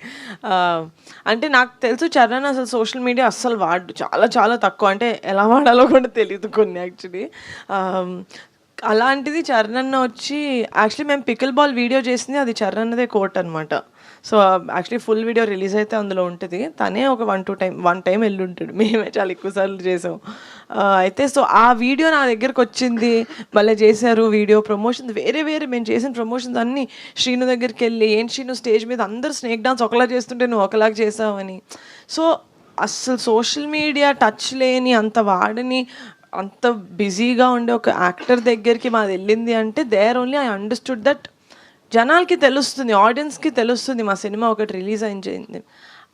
అంటే నాకు తెలుసు చరణ్ అసలు సోషల్ మీడియా అస్సలు వాడు, చాలా చాలా తక్కువ. అంటే ఎలా వాడాలో కూడా తెలియదు కొన్ని యాక్చువల్లీ. అలాంటిది చరణ్ అన్న వచ్చి, యాక్చువల్లీ మేము పికిల్ బాల్ వీడియో చేసింది అది చరణ్ అన్నదే కోట్ అనమాట. So actually full video release అయితే అందులో ఉంటుంది. తనే ఒక 1 టైం వెళ్ళి ఉంటాడు, మేమే చాలా ఎక్కువసార్లు చేసాం. అయితే సో ఆ వీడియో నా దగ్గరకు వచ్చింది, మళ్ళీ చేశారు వీడియో ప్రమోషన్స్, వేరే మేము చేసిన ప్రమోషన్స్ అన్నీ శ్రీను దగ్గరికి వెళ్ళి, ఏంటి శ్రీను స్టేజ్ మీద అందరు స్నేక్ డాన్స్ ఒకలా చేస్తుంటే నువ్వు ఒకలాగా చేసావని. సో అస్సలు సోషల్ మీడియా టచ్ లేని, అంత వాడని, అంత బిజీగా ఉండే ఒక యాక్టర్ దగ్గరికి మాది వెళ్ళింది అంటే, there only I understood that జనాలకి తెలుస్తుంది, ఆడియన్స్కి తెలుస్తుంది మా సినిమా ఒకటి రిలీజ్ అయింది.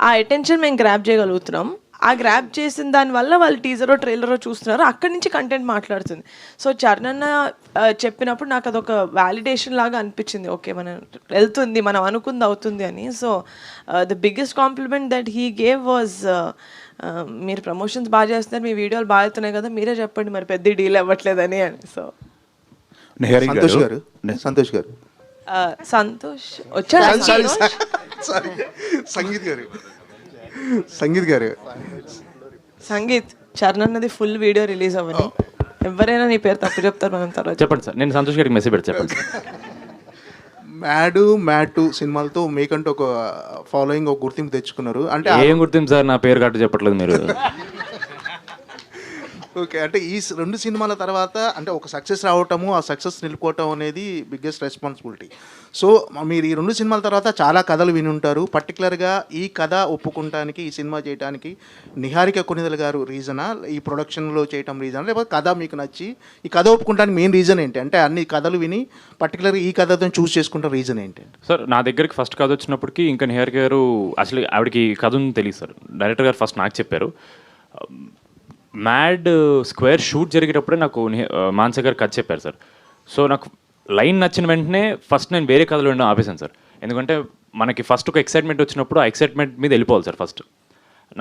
ఆ అటెన్షన్ మేము గ్రాప్ చేయగలుగుతున్నాం. ఆ గ్రాప్ చేసిన దానివల్ల వాళ్ళు టీజరో ట్రైలరో చూస్తున్నారు, అక్కడి నుంచి కంటెంట్ మాట్లాడుతుంది. సో చరణ్ అన్న చెప్పినప్పుడు నాకు అదొక వ్యాలిడేషన్ లాగా అనిపించింది, ఓకే మనం వెళ్తుంది, మనం అనుకుంది అవుతుంది అని. So the biggest compliment that he gave was, మీరు ప్రమోషన్స్ బాగా చేస్తున్నారు, మీ వీడియోలు బాగా అవుతున్నాయి కదా, మీరే చెప్పండి మరి పెద్ద డీల్ అవ్వట్లేదని అని. సో సంతోష్ గారు వచ్చాడు. సంగీత్ చరణ్ అన్నది ఫుల్ వీడియో రిలీజ్ అవ్వని, ఎవరైనా నీ పేరు తప్పు చెప్తారు, మనం తర్వాత చెప్పండి సార్. నేను సంతోష్ గారికి మెసేజ్ పెట్టి చెప్పండి. మ్యాడ్ సినిమాలతో మీకంటూ ఒక ఫాలోయింగ్, ఒక గుర్తింపు తెచ్చుకున్నారు. అంటే ఏం గుర్తింపు సార్, నా పేరు కట్ట చెప్పట్లేదు మీరు. ఓకే, అంటే ఈ 2 సినిమాల తర్వాత అంటే ఒక సక్సెస్ రావటము, ఆ సక్సెస్ నిలుపుకోవటం అనేది బిగ్గెస్ట్ రెస్పాన్సిబిలిటీ. సో మీరు ఈ 2 సినిమాల తర్వాత చాలా కథలు విని ఉంటారు. పర్టికులర్గా ఈ కథ ఒప్పుకుంటానికి, ఈ సినిమా చేయడానికి నిహారిక కొనిదెల గారు రీజనా, ఈ ప్రొడక్షన్లో చేయటం రీజనా, లేకపోతే కథ మీకు నచ్చి ఈ కథ ఒప్పుకుంటానికి మెయిన్ రీజన్ ఏంటి? అంటే అన్ని కథలు విని పర్టికులర్గా ఈ కథతో చూస్ చేసుకుంటే రీజన్ ఏంటి? సార్ నా దగ్గరికి ఫస్ట్ కథ వచ్చినప్పటికీ ఇంకా నిహారిక గారు అసలు ఆవిడకి కథ ఉంది తెలియదు సార్. డైరెక్టర్ గారు ఫస్ట్ నాకు చెప్పారు. మ్యాడ్ స్క్వేర్ షూట్ జరిగేటప్పుడే నాకు మానస గారు కథ చెప్పారు సార్. సో నాకు లైన్ నచ్చిన వెంటనే ఫస్ట్ నేను వేరే కథలు వినడం ఆపేశాను సార్. ఎందుకంటే మనకి ఫస్ట్ ఒక ఎక్సైట్మెంట్ వచ్చినప్పుడు ఆ ఎక్సైట్మెంట్ మీద వెళ్ళిపోవాలి సార్. ఫస్ట్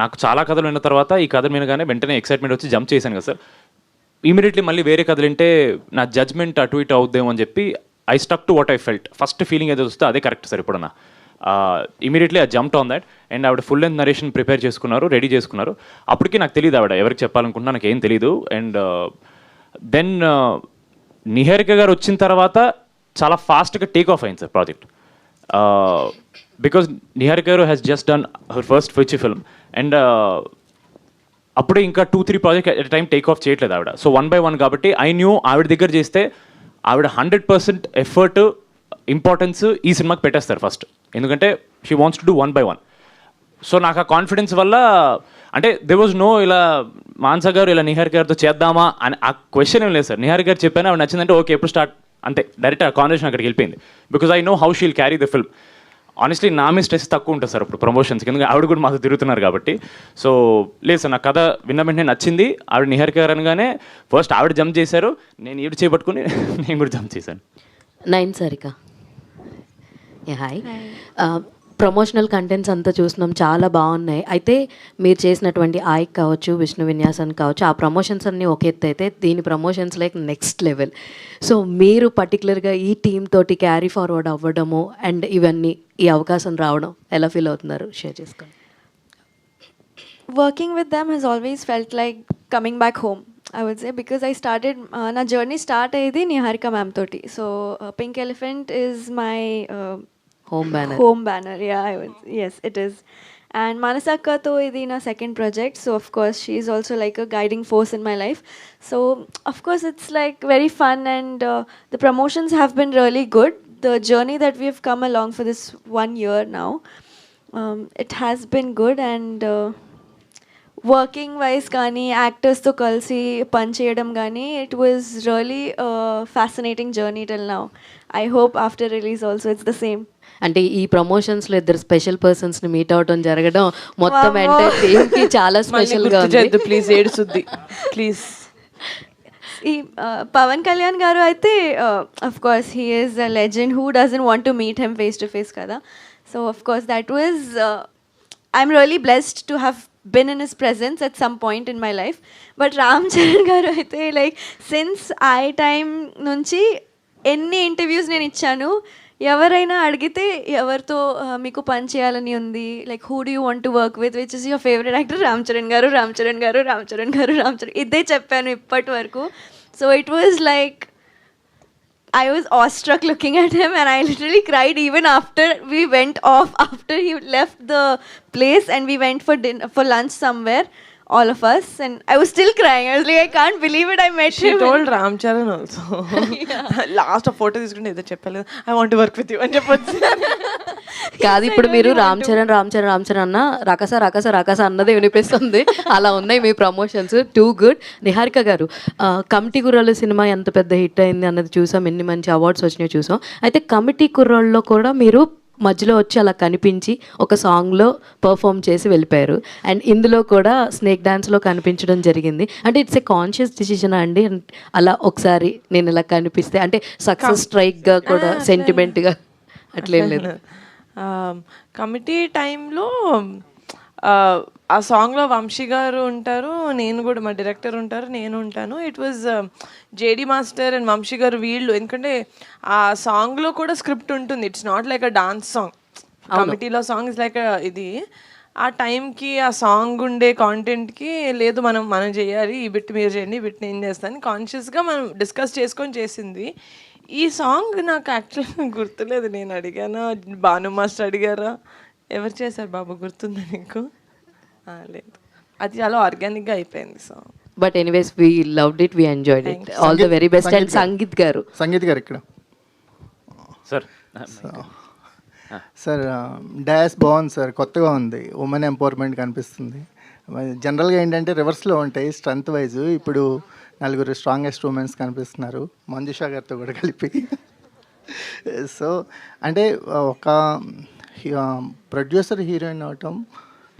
నాకు చాలా కథలు విన్న తర్వాత ఈ కథ వినగానే వెంటనే ఎక్సైట్మెంట్ వచ్చి జంప్ చేశాను కదా సార్. ఇమీడియట్లీ మళ్ళీ వేరే కథలు వింటే నా జడ్జ్మెంట్ అటు ఇటు అవుద్దేమో అని చెప్పి I stuck to what I felt. First feeling ఏదో వస్తే అదే కరెక్ట్ సార్. ఇప్పుడన్నా immediately I jumped on that. And ఆవిడ ఫుల్ లెంత్ నరేషన్ ప్రిపేర్ చేసుకున్నారు, రెడీ చేసుకున్నారు. అప్పటికి నాకు తెలియదు ఆవిడ ఎవరికి చెప్పాలనుకుంటున్నా, నాకు ఏం తెలియదు. అండ్ దెన్ నిహారిక గారు వచ్చిన తర్వాత చాలా ఫాస్ట్గా టేక్ ఆఫ్ అయింది సార్ ప్రాజెక్ట్. బికాజ్ నిహారిక గారు has just done her first feature film. And అప్పుడే ఇంకా 2-3 project at time take off చేయట్లేదు ఆవిడ. సో 1 by 1 కాబట్టి ఐ న్యూ ఆవిడ దగ్గర చేస్తే ఆవిడ 100% ఎఫర్ట్, ఇంపార్టెన్స్ ఈ సినిమాకి పెట్టేస్తారు ఫస్ట్. ఎందుకంటే she wants to do 1 by 1. So నాకు ఆ కాన్ఫిడెన్స్ వల్ల, అంటే దే వాజ్ నో ఇలా మానస గారు ఇలా నిహారిక గారితో చేద్దామా అని ఆ క్వశ్చన్ ఏం లేదు సార్. నిహారిక గారు చెప్పాను, ఆవిడ నచ్చిందంటే ఓకే ఎప్పుడు స్టార్ట్ అంతే, డైరెక్ట్ ఆ కాన్వర్సేషన్ అక్కడికి వెళ్ళిపోయింది. Because I know how she'll carry the film. Honestly నా మీద స్ట్రెస్ తక్కువ ఉంటుంది సార్ ఇప్పుడు ప్రమోషన్స్కి, ఎందుకంటే ఆవిడ కూడా మాతో తిరుగుతున్నారు కాబట్టి. సో లేదు సార్, నా కథ విన్న వెంటనే నచ్చింది. ఆవిడ నిహారిక గారు అనగానే ఫస్ట్ ఆవిడ జంప్ చేశారు, నేను ఈవిడ చేపట్టుకుని నేను కూడా జంప్ చేశాను. 9 సారిక. హాయ్. ప్రమోషనల్ కంటెంట్స్ అంతా చూస్తున్నాం, చాలా బాగున్నాయి. అయితే మీరు చేసినటువంటి ఆయ్ కావచ్చు, విష్ణు విన్యాసన్ కావచ్చు, ఆ ప్రమోషన్స్ అన్నీ ఒక ఎత్తు అయితే దీని promotions like next level. So మీరు పర్టికులర్గా ఈ టీమ్ తోటి క్యారీ ఫార్వర్డ్ అవ్వడము అండ్ ఇవన్నీ ఈ అవకాశం రావడం ఎలా ఫీల్ అవుతున్నారు, షేర్ చేసుకోండి. Working with them has always felt like coming back home, I would say, because I started, na journey start ayidi Niharika ma'am toti. So Pink Elephant is my home banner. Yeah, yes, it is. And Manasakka to idi na second project, so of course she is also like a guiding force in my life. So of course it's like very fun, and the promotions have been really good. The journey that we have come along for this 1 year now, it has been good, and working wise కానీ యాక్టర్స్తో కలిసి పనిచేయడం కానీ it was really fascinating journey till now. I hope after release also it's the same. అంటే ఈ ప్రమోషన్స్లో ఇద్దరు special పర్సన్స్ని meet అవడం జరగడం మొత్తం ఎంటైర్ టీమ్కి చాలా స్పెషల్గా ఉంది. ప్లీజ్ ఏడుసుద్ది ప్లీజ్. ఈ పవన్ కళ్యాణ్ గారు అయితే of course he is a legend, who doesn't want to meet him face to face కదా. So of course that was I'm really blessed to have been in his presence at some point in my life. But Ram Charan garu aithe like since I time nunchi enni interviews nenu ichchanu, ఎవరైనా అడిగితే ఎవరితో మీకు పని చేయాలని ఉంది, like who do you want to work with, which is your favourite actor, Ram Charan గారు, రామ్ చరణ్ గారు, రామ్ చరణ్ గారు, రామ్ చరణ్, ఇదే చెప్పాను ఇప్పటి వరకు. So it was like I was awestruck looking at him, and I literally cried even after we went off, after he left the place and we went for dinner, for lunch somewhere, all of us, and I was still crying. I was like, I can't believe it, I met She him. She told Ram Charan also. Last a photo తీసుకుంటే ఏదో చెప్పలేదు, I want to work with you అని చెప్పొచ్చు. కాదు, ఇప్పుడు మీరు రామ్ చరణ్ అన్న రకస అన్నదే వినిపిస్తుంది. అలా ఉన్నాయి మీ ప్రమోషన్స్, టూ గుడ్. నిహారిక గారు, కమిటీ కుర్రాళ్ళు సినిమా ఎంత పెద్ద హిట్ అయింది అన్నది చూసాం, ఎన్ని మంచి అవార్డ్స్ వచ్చినాయో చూసాం. అయితే కమిటీ కుర్రాళ్ళలో కూడా మీరు మధ్యలో వచ్చి అలా కనిపించి ఒక సాంగ్లో పర్ఫామ్ చేసి వెళ్ళిపోయారు. అండ్ ఇందులో కూడా స్నేక్ డాన్స్లో కనిపించడం జరిగింది. అంటే ఇట్స్ ఏ కాన్షియస్ డిసిజన్ అండి, అలా ఒకసారి నేను ఇలా కనిపిస్తే అంటే సక్సెస్ స్ట్రైక్గా కూడా సెంటిమెంట్గా అట్లేం లేదు. కమిటీ టైంలో ఆ సాంగ్లో వంశీ గారు ఉంటారు, నేను కూడా, మా డైరెక్టర్ ఉంటారు, నేను ఉంటాను. It was JD master and Vamshi garu వీళ్ళు, ఎందుకంటే ఆ సాంగ్లో కూడా స్క్రిప్ట్ ఉంటుంది. It's not like a dance song. కమిటీలో సాంగ్ ఇస్ లైక్ ఇది. ఆ టైంకి ఆ సాంగ్ ఉండే కాంటెంట్కి లేదు మనం చేయాలి, ఈ బిట్ మీరు చేయండి, ఈ బిట్ నేను చేస్తాను, కాన్షియస్గా మనం డిస్కస్ చేసుకొని చేసింది. ఈ సాంగ్ నాకు యాక్చువల్గా గుర్తులేదు, నేను అడిగానా, భాను మాస్టర్ అడిగారా, ఎవరు చేశారు బాబు, గుర్తుందా నీకు? లేదు, అది చాలా ఆర్గానిక్గా అయిపోయింది song. But anyways we loved it, we enjoyed it. All the very best. And sangeet గారు ఇక్కడ సార్. సార్ డాన్స్ బాగుంది సార్, కొత్తగా ఉంది, ఉమెన్ ఎంపవర్మెంట్ కనిపిస్తుంది. జనరల్గా ఏంటంటే రివర్స్లో ఉంటాయి స్ట్రెంత్ వైజ్. ఇప్పుడు 4 స్ట్రాంగెస్ట్ ఉమెన్స్ కనిపిస్తున్నారు, మంజుషా గారితో కూడా కలిపి. సో అంటే ఒక ప్రొడ్యూసర్ హీరోయిన్ అవటం,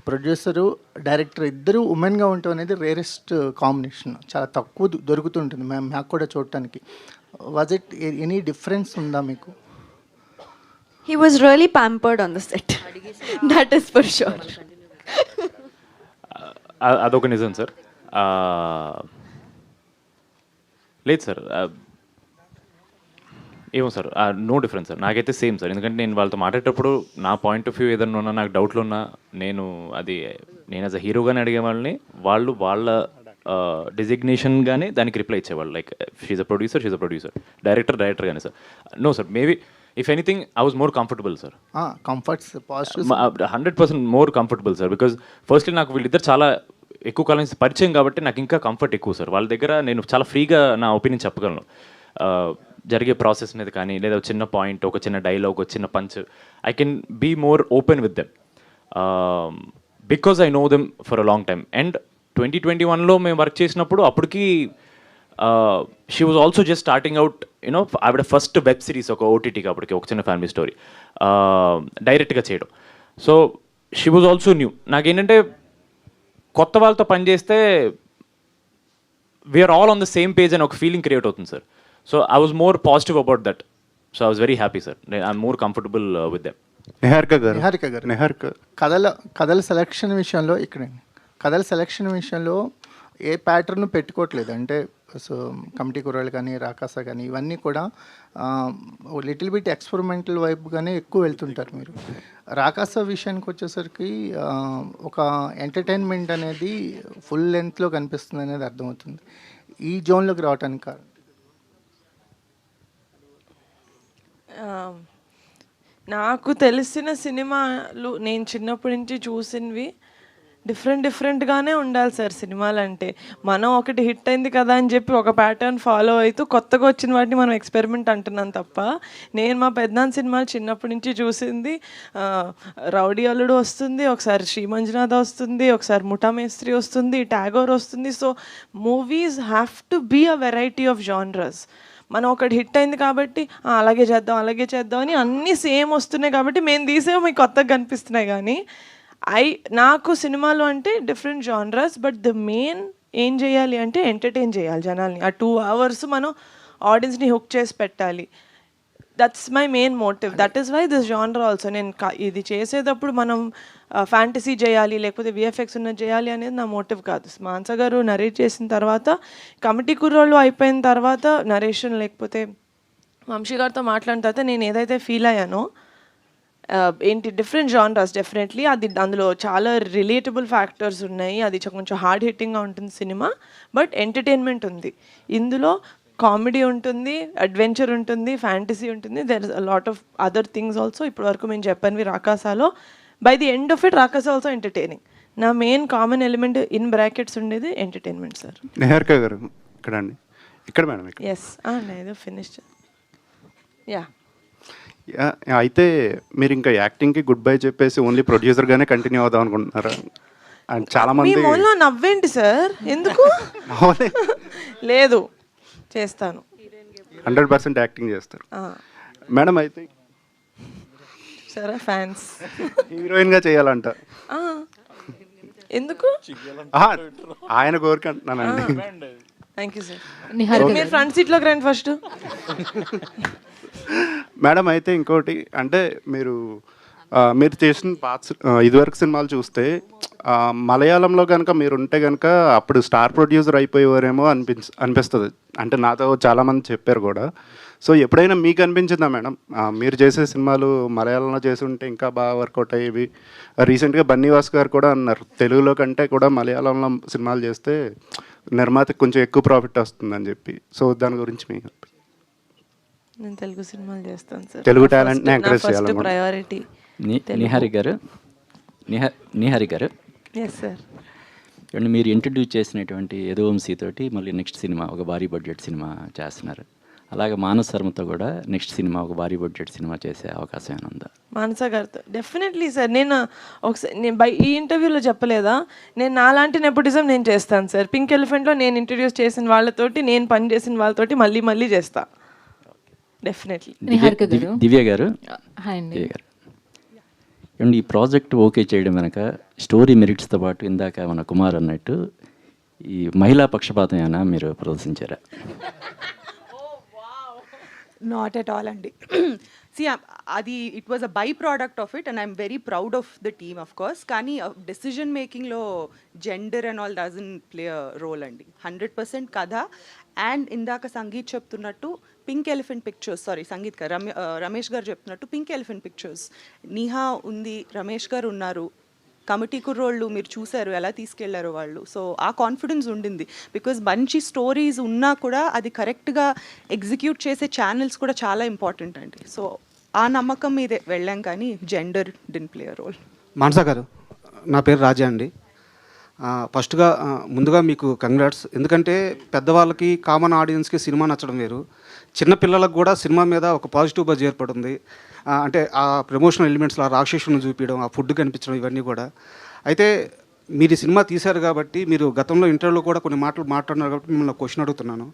ప్రొడ్యూసరు డైరెక్టర్ ఇద్దరు ఉమెన్గా ఉండటం అనేది రేరెస్ట్ కాంబినేషన్, చాలా తక్కువ దొరుకుతుంటుంది మాకు కూడా చూడటానికి. వాజ్ ఇట్ ఎనీ డిఫరెన్స్ ఉందా మీకు? He was really pampered on the set. That is for sure. అదొక నిజం సార్. లేదు సార్, ఏమో సార్, నో డిఫరెన్స్ సార్. నాకైతే సేమ్ సార్, ఎందుకంటే నేను వాళ్ళతో మాట్లాడేటప్పుడు నా పాయింట్ ఆఫ్ వ్యూ ఏదైనా ఉన్నా, నాకు డౌట్లు ఉన్నా, నేను యాజ్ అ హీరోగానే అడిగే వాళ్ళని, వాళ్ళు వాళ్ళ డిజిగ్నేషన్గానే దానికి రిప్లై ఇచ్చేవాళ్ళు. Like she's a producer, director కానీ sir. No sir, maybe if anything I was more comfortable sir. Comforts 100% more comfortable sir. Because firstly నాకు వీళ్ళిద్దరు చాలా ఎక్కువ కాలం పరిచయం కాబట్టి నాకు ఇంకా కంఫర్ట్ ఎక్కువ సార్. వాళ్ళ దగ్గర నేను చాలా ఫ్రీగా నా ఒపీనియన్ చెప్పగలను, జరిగే ప్రాసెస్ మీద కానీ, లేదా ఒక చిన్న పాయింట్, ఒక చిన్న డైలాగ్, ఒక చిన్న punch, I can be more open with them because I know them for a long time. And 2021లో మేము వర్క్ చేసినప్పుడు అప్పటికి she was also just starting out you know ఆవిడ ఫస్ట్ వెబ్ సిరీస్ ఒక ఓటీటీకి అప్పటికి ఒక చిన్న ఫ్యామిలీ స్టోరీ డైరెక్ట్గా చేయడం. So she was also new. నాకేంటంటే కొత్త వాళ్ళతో పనిచేస్తే we are all on the same page అని ఒక ఫీలింగ్ క్రియేట్ అవుతుంది sir. So I was more positive about that. So I was very happy sir. I'm more comfortable with them. Niharika గారు నిహారిక కథల selection విషయంలో కథల సెలక్షన్ విషయంలో ఏ ప్యాటర్న్ పెట్టుకోవట్లేదు. అంటే సో కమిటీ కుర్రాళ్ళు కానీ రాకాస కానీ ఇవన్నీ కూడా లిటిల్ బిట్ ఎక్స్పెరిమెంటల్ వైపుగానే ఎక్కువ వెళ్తుంటారు మీరు. రాకాస విషయానికి వచ్చేసరికి ఒక ఎంటర్టైన్మెంట్ అనేది ఫుల్ లెంత్లో కనిపిస్తుంది అనేది అర్థమవుతుంది. ఈ జోన్లోకి రావడానికి కారణం నాకు తెలిసిన సినిమాలు నేను చిన్నప్పటి నుంచి చూసినవి డిఫరెంట్గానే ఉండాలి సార్ సినిమాలు అంటే. మనం ఒకటి హిట్ అయింది కదా అని చెప్పి ఒక ప్యాటర్న్ ఫాలో అవుతూ కొత్తగా వచ్చిన వాటిని మనం ఎక్స్పెరిమెంట్ అంటున్నాం తప్ప, నేను మా పెద్దనాన్న సినిమాలు చిన్నప్పటి నుంచి చూసింది రౌడీ అల్లుడు వస్తుంది, ఒకసారి శ్రీ మంజునాథ వస్తుంది, ఒకసారి ముఠా మేస్త్రి వస్తుంది, టాగోర్ వస్తుంది. So movies have to be a variety of genres. మనం ఒకటి హిట్ అయింది కాబట్టి అలాగే చేద్దాం అని అన్నీ సేమ్ వస్తున్నాయి కాబట్టి మేము తీసేవి మీకు కొత్తగా కనిపిస్తున్నాయి. కానీ నాకు సినిమాలు అంటే different genres, but the main ఏం చేయాలి అంటే ఎంటర్టైన్ చేయాలి జనాల్ని. ఆ 2 hours మనం ఆడియన్స్ని హుక్ చేసి పెట్టాలి. That's my main motive. That is why this genre also. నేను ఇది చేసేటప్పుడు మనం ఫ్యాంటసీ చేయాలి లేకపోతే విఎఫ్ఎక్స్ ఉన్నది చేయాలి అనేది నా మోటివ్ కాదు. మాన్స గారు నరేట్ చేసిన తర్వాత, కమిటీ కుర్రోళ్ళు అయిపోయిన తర్వాత నరేషన్ లేకపోతే వంశీ గారితో మాట్లాడిన తర్వాత నేను ఏదైతే ఫీల్ అయ్యానో ఏంటి డిఫరెంట్ జానరస్ డెఫినెట్లీ అది అందులో చాలా రిలేటబుల్ ఫ్యాక్టర్స్ ఉన్నాయి. అది కొంచెం హార్డ్ హిట్టింగ్గా ఉంటుంది సినిమా, బట్ ఎంటర్టైన్మెంట్ ఉంది ఇందులో. కామెడీ ఉంటుంది, అడ్వెంచర్ ఉంటుంది, ఫ్యాంటసీ ఉంటుంది, there is a lot of other things also. ఇప్పటి వరకు మేము చెప్పనివి రాకాసాలో. By the end of it Rakaasa also entertaining. నా main common element in brackets ఉండేది ఎంటర్టైన్మెంట్ సార్. నిహారిక గారు ఇక్కడ అండి, ఇక్కడ మేడం. ఎస్ ఏదో ఫినిష్. యా అయితే మీరు ఇంకా యాక్టింగ్కి గుడ్ బై చెప్పేసి ఓన్లీ ప్రొడ్యూసర్గానే కంటిన్యూ అవుదాం అనుకుంటున్నారా? అండ్ చాలా మంది నవ్వేంటి సార్, ఎందుకు లేదు చేస్తాను, 100% యాక్టింగ్ చేస్తారు మేడం. అయితే సరే ఫ్యాన్స్ హీరోయిన్గా చేయాలంట, ఎందుకు ఆయన కోరిక అంటున్నానండి. Thank you sir. మీరు ఫ్రంట్ సీట్లోకి రండి ఫస్ట్. మేడం అయితే ఇంకోటి అంటే మీరు చేసిన ఇదివరకు సినిమాలు చూస్తే మలయాళంలో కనుక మీరు ఉంటే కనుక అప్పుడు స్టార్ ప్రొడ్యూసర్ అయిపోయేవారేమో అనిపిస్తుంది. అంటే నాతో చాలామంది చెప్పారు కూడా. సో ఎప్పుడైనా మీకు అనిపించిందా మేడం మీరు చేసే సినిమాలు మలయాళంలో చేసి ఉంటే ఇంకా బాగా వర్కౌట్ అయ్యేవి? రీసెంట్గా బన్నీవాస్ గారు కూడా అన్నారు తెలుగులో కంటే కూడా మలయాళంలో సినిమాలు చేస్తే నిర్మాతకి కొంచెం ఎక్కువ ప్రాఫిట్ వస్తుందని చెప్పి. సో దాని గురించి మీకు నేను తెలుగు సినిమాలు చేస్తాను సార్. తెలుగు టాలెంట్ని ఎంకరేజ్ చేయాలి. ప్రయారిటీ నిహారి గారు. Yes sir. మీరు ఇంట్రడ్యూస్ చేసినటువంటి యదువంశీ తోటి మళ్ళీ నెక్స్ట్ సినిమా ఒక భారీ బడ్జెట్ సినిమా చేస్తున్నారు. అలాగే మానస్ శర్మతో కూడా నెక్స్ట్ సినిమా ఒక భారీ బడ్జెట్ సినిమా చేసే అవకాశం ఏమైనా ఉందా? మానస గారితో డెఫినెట్లీ సార్. నేను ఒకసారి ఈ ఇంటర్వ్యూలో చెప్పలేదా, నేను నాలాంటి నెపోటిజం నేను చేస్తాను సార్. పింక్ ఎలిఫెంట్లో నేను ఇంట్రడ్యూస్ చేసిన వాళ్ళతోటి, నేను పని చేసిన వాళ్ళతోటి మళ్ళీ చేస్తా డెఫినెట్లీ. దివ్య గారు, ఈ ప్రాజెక్ట్ ఓకే చేయడం వెనక స్టోరీ మెరిట్స్తో పాటు ఇందాక మన కుమార్ అన్నట్టు ఈ మహిళా పక్షపాతం ఏమైనా మీరు ప్రదర్శించారా? నాట్ ఎట్ ఆల్ అండి. సి అది it was a by product of it and I'm very proud of the team of course. కానీ డెసిజన్ మేకింగ్లో gender and all doesn't play a role అండి. 100% కథ. అండ్ ఇందాక సంగీత్ చెప్తున్నట్టు పింక్ ఎలిఫెంట్ పిక్చర్స్, సంగీత్ గారు రమేష్ గారు చెప్తున్నట్టు పింక్ ఎలిఫెంట్ పిక్చర్స్, నిహా ఉంది, రమేష్ గారు ఉన్నారు, కమిటీ కుర్రోళ్ళు మీరు చూశారు ఎలా తీసుకెళ్లారో వాళ్ళు. సో ఆ కాన్ఫిడెన్స్ ఉండింది. బికాజ్ మంచి స్టోరీస్ ఉన్నా కూడా అది కరెక్ట్గా ఎగ్జిక్యూట్ చేసే ఛానల్స్ కూడా చాలా ఇంపార్టెంట్ అండి. సో ఆ నమ్మకం మీదే వెళ్ళాం, కానీ gender didn't play a role. Manasa గారు, నా పేరు రాజా అండి. ఫస్ట్గా ముందుగా మీకు కంగ్రాట్స్. ఎందుకంటే పెద్దవాళ్ళకి కామన్ ఆడియన్స్కి సినిమా నచ్చడం వేరు, చిన్నపిల్లలకు కూడా సినిమా మీద ఒక పాజిటివ్ బజ్ ఏర్పడుతుంది. అంటే ఆ ప్రమోషనల్ ఎలిమెంట్స్లో ఆ రాక్షసులను చూపించడం, ఆ ఫుడ్ కనిపించడం, ఇవన్నీ కూడా. అయితే మీరు ఈ సినిమా తీశారు కాబట్టి, మీరు గతంలో ఇంటర్వ్యూలో కూడా కొన్ని మాటలు మాట్లాడినారు కాబట్టి మిమ్మల్ని క్వశ్చన్ అడుగుతున్నాను.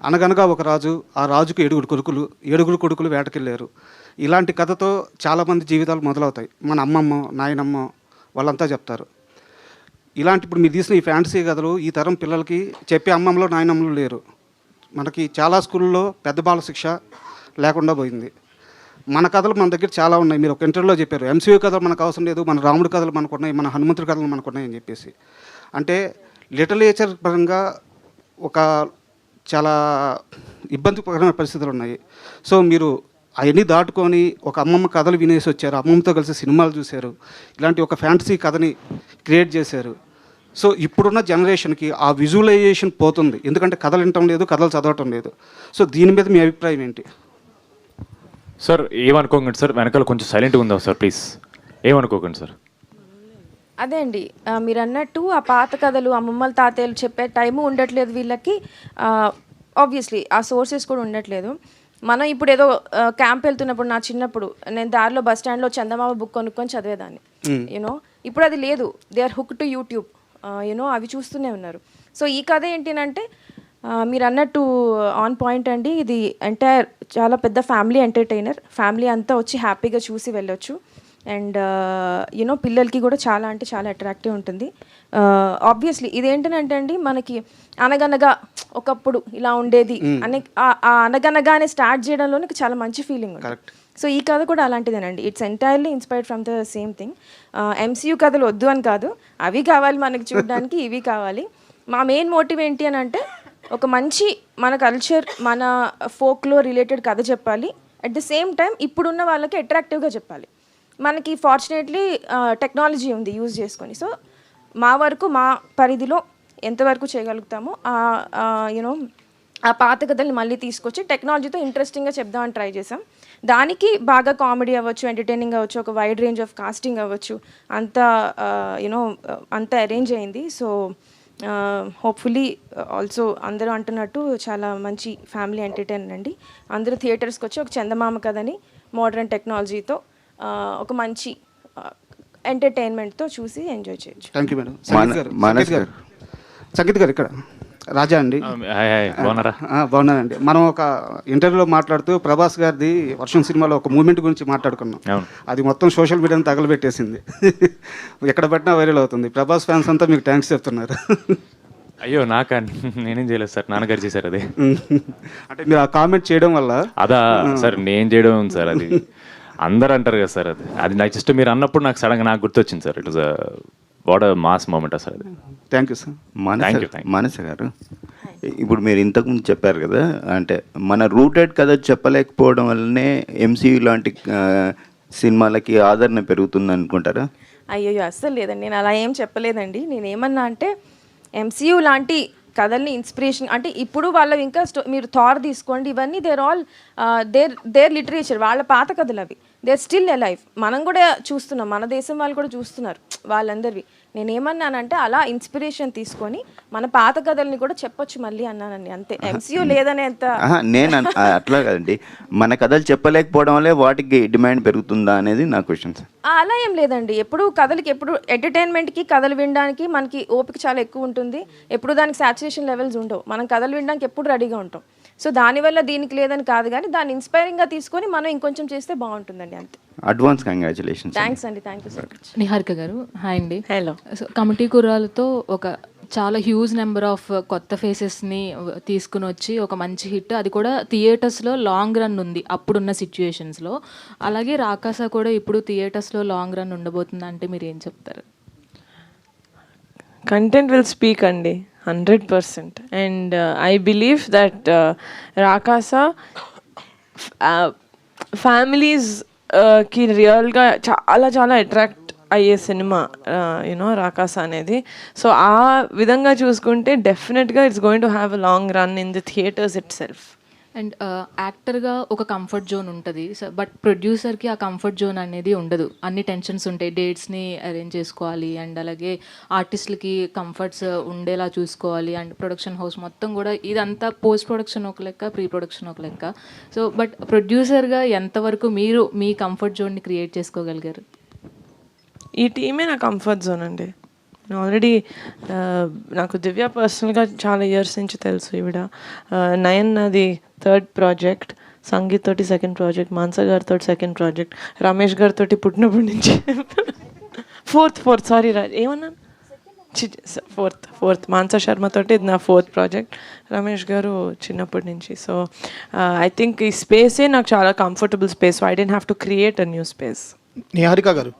అనగనగా ఒక రాజు, ఆ రాజుకు 7 కొడుకులు వేటకెళ్ళారు. ఇలాంటి కథతో చాలామంది జీవితాలు మొదలవుతాయి. మన అమ్మమ్మ, నాయనమ్మ వాళ్ళంతా చెప్తారు. ఇలాంటి ఇప్పుడు మీరు తీసిన ఈ ఫ్యాంటసీ కథలు ఈ తరం పిల్లలకి చెప్పే అమ్మమ్మలో నాయనమ్మలు లేరు. మనకి చాలా స్కూల్లో పెద్ద బాల శిక్ష లేకుండా పోయింది. మన కథలు మన దగ్గర చాలా ఉన్నాయి. మీరు ఒక ఇంటర్వ్యూలో చెప్పారు, ఎంసీయూ కథలు మనకు అవసరం లేదు, మన రాముడి కథలు మనకున్నాయి, మన హనుమంతుడి కథలు మనకున్నాయి అని చెప్పేసి. అంటే లిటరేచర్ పరంగా ఒక చాలా ఇబ్బందికరమైన పరిస్థితులు ఉన్నాయి. సో మీరు అవన్నీ దాటుకొని ఒక అమ్మమ్మ కథలు వినేసి వచ్చారు, అమ్మమ్మతో కలిసి సినిమాలు చూశారు, ఇలాంటి ఒక ఫ్యాంటసీ కథని క్రియేట్ చేశారు. సో ఇప్పుడున్న జనరేషన్కి ఆ విజువలైజేషన్ పోతుంది, ఎందుకంటే కథలు వినటం లేదు, కథలు చదవటం లేదు. సో దీని మీద మీ అభిప్రాయం ఏంటి? సార్ ఏమనుకోకండి సార్, వెనకాల కొంచెం సైలెంట్గా ఉందాం సార్ ప్లీజ్, ఏమనుకోకండి సార్. అదే అండి, మీరు అన్నట్టు ఆ పాత కథలు అమ్మమ్మల తాతయ్యలు చెప్పే టైము ఉండట్లేదు వీళ్ళకి. ఆబ్వియస్లీ ఆ సోర్సెస్ కూడా ఉండట్లేదు. మనం ఇప్పుడు ఏదో క్యాంప్ వెళ్తున్నప్పుడు, నా చిన్నప్పుడు నేను దారిలో బస్ స్టాండ్లో చందమామ బుక్ కొనుక్కొని చదివేదాన్ని, యూనో. ఇప్పుడు అది లేదు, they are hook to YouTube, you know, అవి చూస్తూనే ఉన్నారు. సో ఈ కథ ఏంటంటే మీరు అన్నట్టు ఆన్ పాయింట్ అండి. ఇది ఎంటైర్ చాలా పెద్ద ఫ్యామిలీ ఎంటర్టైనర్, ఫ్యామిలీ అంతా వచ్చి హ్యాపీగా చూసి వెళ్ళొచ్చు. అండ్ యూనో పిల్లలకి కూడా చాలా అంటే చాలా అట్రాక్టివ్ ఉంటుంది. ఆబ్వియస్లీ ఇదేంటంటే అండి, మనకి అనగనగా ఒకప్పుడు ఇలా ఉండేది అని ఆ అనగనగానే స్టార్ట్ చేయడంలోనే చాలా మంచి ఫీలింగ్ ఉంది. సో ఈ కథ కూడా అలాంటిదేనండి. It's entirely inspired from the same thing. MCU కథలు వద్దు అని కాదు, అవి కావాలి మనకి చూడడానికి, ఇవి కావాలి. మా మెయిన్ మోటివ్ ఏంటి అని అంటే, ఒక మంచి మన కల్చర్, మన ఫోక్లో రిలేటెడ్ కథ చెప్పాలి. అట్ ద సేమ్ టైం ఇప్పుడున్న వాళ్ళకి అట్రాక్టివ్గా చెప్పాలి. మనకి ఫార్చునేట్లీ టెక్నాలజీ ఉంది యూజ్ చేసుకొని. సో మా వరకు, మా పరిధిలో ఎంతవరకు చేయగలుగుతామో యూనో ఆ పాత కథల్ని మళ్ళీ తీసుకొచ్చి టెక్నాలజీతో ఇంట్రెస్టింగ్గా చెప్దామని ట్రై చేసాం. దానికి బాగా కామెడీ అవ్వచ్చు, ఎంటర్టైనింగ్ అవ్వచ్చు, ఒక వైడ్ రేంజ్ ఆఫ్ కాస్టింగ్ అవ్వచ్చు, అంతా యూనో అంతా అరేంజ్ అయింది. సో హోప్ఫుల్లీ ఆల్సో అందరూ అంటున్నట్టు చాలా మంచి ఫ్యామిలీ ఎంటర్టైనర్ అండి. అందరూ థియేటర్స్కి వచ్చి ఒక చందమామ కథని మోడర్న్ టెక్నాలజీతో ఒక మంచి ఎంటర్టైన్మెంట్తో చూసి ఎంజాయ్ చేయొచ్చు. Thank you madam. సంగీత్ గారు ఇక్కడ రాజా అండి. బాగున్నానండి. మనం ఒక ఇంటర్వ్యూలో మాట్లాడుతూ ప్రభాస్ గారిది వర్షం సినిమాలో ఒక మూమెంట్ గురించి మాట్లాడుకున్నాం. అది మొత్తం సోషల్ మీడియాని తగలబెట్టేసింది, ఎక్కడ పెట్టినా వైరల్ అవుతుంది. ప్రభాస్ ఫ్యాన్స్ అంతా మీకు థ్యాంక్స్ చెప్తున్నారు. అయ్యో నాకా, నేనేం చేయలేదు సార్, నాన్నగారు చేశారు అది. అంటే మీరు ఆ కామెంట్ చేయడం వల్ల అదా సార్, నేను చేయడం సార్, అది అందరు అంటారు కదా సార్, అది నాకు జస్ట్ మీరు అన్నప్పుడు నాకు సడన్గా నాకు గుర్తొచ్చింది sir. It was what a mass moment sir అది. Thank you sir. మానస గారు, ఇప్పుడు మీరు ఇంతకుముందు చెప్పారు కదా, అంటే మన రూటెడ్ కథ చెప్పలేకపోవడం వల్లనే ఎంసీయూ లాంటి సినిమాలకి ఆదరణ పెరుగుతుంది అనుకుంటారా? అయ్యో అస్సలు లేదండి, నేను అలా ఏం చెప్పలేదండి. నేను ఏమన్నా అంటే ఎంసీయూ లాంటి కథల్ని ఇన్స్పిరేషన్ అంటే ఇప్పుడు వాళ్ళ ఇంకా మీరు థార్ తీసుకోండి, ఇవన్నీ దేర్ ఆల్ దేర్ లిటరేచర్, వాళ్ళ పాత కథలు అవి, దేర్ స్టిల్ అలైవ్. మనం కూడా చూస్తున్నాం, మన దేశం వాళ్ళు కూడా చూస్తున్నారు వాళ్ళందరివి. నేనేమన్నానంటే అలా ఇన్స్పిరేషన్ తీసుకొని మన పాత కథల్ని కూడా చెప్పొచ్చు మళ్ళీ అన్నానండి, అంతే. ఎంసీయూ లేదనేంత నేను అట్లా కదండి, మన కథలు చెప్పలేకపోవడం వల్లే వాటికి డిమాండ్ పెరుగుతుందా అనేది నా క్వశ్చన్ సార్. అలా ఏం లేదండి, ఎప్పుడు కథలకి, ఎప్పుడు ఎంటర్టైన్మెంట్కి, కథలు వినడానికి మనకి ఓపిక చాలా ఎక్కువ ఉంటుంది. ఎప్పుడు దానికి సాచురేషన్ లెవెల్స్ ఉండవు, మనం కథలు వినడానికి ఎప్పుడు రెడీగా ఉంటాం. సో దానివల్ల దీనికి లేదని కాదు, కానీ దాన్ని ఇన్స్పైరింగ్గా తీసుకొని మనం ఇంకొంచెం చేస్తే బాగుంటుందండి, అంతే. Advance congratulations. థ్యాంక్స్ అండి, thank you so much. Niharika గారు హాయ్ అండి. హలో. సో కమిటీ కుర్రాలతో ఒక చాలా హ్యూజ్ నెంబర్ ఆఫ్ కొత్త ఫేసెస్ని తీసుకుని వచ్చి ఒక మంచి హిట్, అది కూడా థియేటర్స్లో లాంగ్ రన్ ఉంది అప్పుడున్న సిచ్యుయేషన్స్లో. అలాగే రాకాస కూడా ఇప్పుడు థియేటర్స్లో లాంగ్ రన్ ఉండబోతుంది అంటే మీరు ఏం చెప్తారు? కంటెంట్ విల్ స్పీక్ అండి, 100%. అండ్ ఐ బిలీవ్ దట్ రాకాస ఫ్యామిలీస్కి రియల్గా చాలా చాలా అట్రాక్ట్ అయ్యే సినిమా యూనో రాకాస అనేది. సో ఆ విధంగా చూసుకుంటే డెఫినెట్గా it's going to have a long run in the theatres it self. And యాక్టర్గా ఒక కంఫర్ట్ జోన్ ఉంటుంది, బట్ ప్రొడ్యూసర్కి ఆ కంఫర్ట్ జోన్ అనేది ఉండదు. అన్ని టెన్షన్స్ ఉంటాయి, డేట్స్ని అరేంజ్ చేసుకోవాలి, అండ్ అలాగే ఆర్టిస్టులకి కంఫర్ట్స్ ఉండేలా చూసుకోవాలి, అండ్ ప్రొడక్షన్ హౌస్ మొత్తం కూడా ఇదంతా పోస్ట్ ప్రొడక్షన్ ఒక లెక్క, ప్రీ ప్రొడక్షన్ ఒక లెక్క. సో బట్ ప్రొడ్యూసర్గా ఎంతవరకు మీరు మీ కంఫర్ట్ జోన్ని క్రియేట్ చేసుకోగలిగారు? ఈ టీమే నా కంఫర్ట్ జోన్ అండి, ఆల్రెడీ నాకు దివ్య పర్సనల్గా చాలా ఇయర్స్ నుంచి తెలుసు. ఈవిడ నయన్ అది 3rd ప్రాజెక్ట్, సంగీత్ తోటి 2nd ప్రాజెక్ట్, మాన్సా గారితో 2nd ప్రాజెక్ట్, రమేష్ గారితో పుట్టినప్పటి నుంచి 4th సారీ ఏమన్నాను, 4th మాన్సా శర్మతోటి ఇది నా 4th ప్రాజెక్ట్, రమేష్ గారు చిన్నప్పటి నుంచి. సో ఐ థింక్ ఈ స్పేసే నాకు చాలా comfortable space. I don't have to create a new space. Niharika గారు,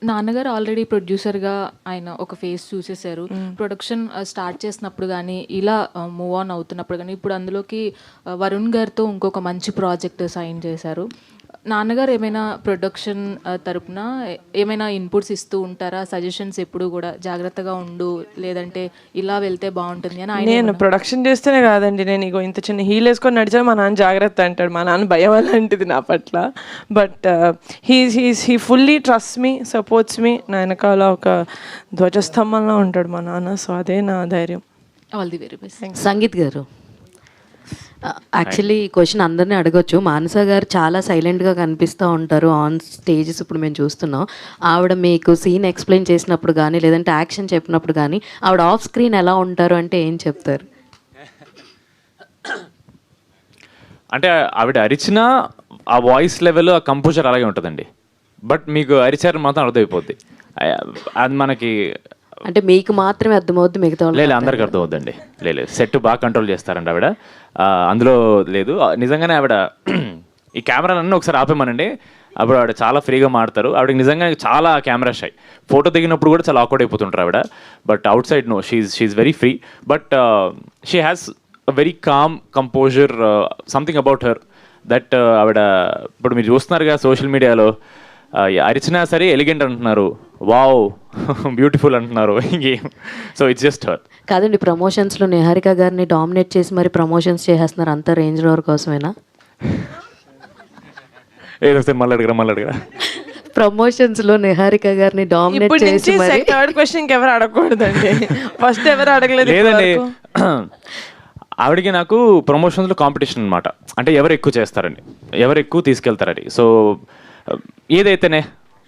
నాన్నగారు ఆల్రెడీ ప్రొడ్యూసర్గా ఆయన ఒక ఫేస్ చూసేశారు. ప్రొడక్షన్ స్టార్ట్ చేసినప్పుడు కానీ ఇలా మూవ్ ఆన్ అవుతున్నప్పుడు కానీ ఇప్పుడు అందులోకి వరుణ్ గారితో ఇంకొక మంచి ప్రాజెక్ట్ సైన్ చేశారు. నాన్నగారు ఏమైనా ప్రొడక్షన్ తరపున ఏమైనా ఇన్పుట్స్ ఇస్తూ ఉంటారా? సజెషన్స్ ఎప్పుడు కూడా జాగ్రత్తగా ఉండు, లేదంటే ఇలా వెళ్తే బాగుంటుంది అని? నేను ప్రొడక్షన్ చేస్తేనే కాదండి, నేను ఇగో ఇంత చిన్న హీల్ వేసుకొని నడిచా మా నాన్న జాగ్రత్త అంటాడు. మా నాన్న భయం అలాంటిది నా పట్ల. But he fully trust me, supports మీ. నా వెనకాల ఒక ధ్వజస్తంభంలో ఉంటాడు మా నాన్న. సో అదే నా ధైర్యం. All the very best. Sangeet గారు, యాక్చువల్లీ ఈ క్వశ్చన్ అందరినీ అడగొచ్చు. మానస గారు చాలా సైలెంట్గా కనిపిస్తూ ఉంటారు ఆన్ స్టేజెస్. ఇప్పుడు మేము చూస్తున్నాం ఆవిడ మీకు సీన్ ఎక్స్ప్లెయిన్ చేసినప్పుడు కానీ లేదంటే యాక్షన్ చెప్పినప్పుడు కానీ ఆవిడ ఆఫ్ స్క్రీన్ ఎలా ఉంటారు అంటే ఏం చెప్తారు? అంటే ఆవిడ అరిచిన ఆ వాయిస్ లెవెల్, ఆ కంపోజర్ అలాగే ఉంటుందండి. బట్ మీకు అరిచారు మాత్రం అర్థమైపోద్ది. అది మనకి అంటే మీకు మాత్రమే అర్థమవుద్ది, మిగతా లేదు అందరికి అర్థమవుద్దండి. లేదు సెట్ బాగా కంట్రోల్ చేస్తారండి ఆవిడ. అందులో లేదు, నిజంగానే ఆవిడ ఈ కెమెరాలన్నీ ఒకసారి ఆపేమనండి, అప్పుడు ఆవిడ చాలా ఫ్రీగా మాడతారు. ఆవిడకి నిజంగా చాలా కెమెరా షై. ఫోటో దిగినప్పుడు కూడా చాలా ఆక్వర్డ్ అయిపోతుంటారు ఆవిడ. But outside no, she very free. But she has a very calm composer, something about her that ఆవిడ ఇప్పుడు మీరు చూస్తున్నారుగా సోషల్ మీడియాలో అరిచినా సరే ఎలిగెంట్ అంటున్నారు, వావ్ బ్యూటిఫుల్ అంటున్నారు. ఇంకేం. So it's just her. కాదండి, ప్రమోషన్స్లో నిహారిక గారిని డామినేట్ చేసి మరి ప్రమోషన్స్ చేసేస్తున్నారు, అంత రేంజ్ రోవర్ కోసమేనా? ఏదో మళ్ళీ అడగరా. ప్రమోషన్స్లో నిహారిక గారిని డామినేట్ చేసి మరి 3rd క్వశ్చన్ ఎవరు అడగకూడదండి. ఫస్ట్ ఎవరు అడగలేదు లేదండి. ఆవిడకి నాకు ప్రమోషన్స్లో కాంపిటీషన్ అనమాట. అంటే ఎవరు ఎక్కువ చేస్తారండి, ఎవరు ఎక్కువ తీసుకెళ్తారని. సో ఏదైతేనే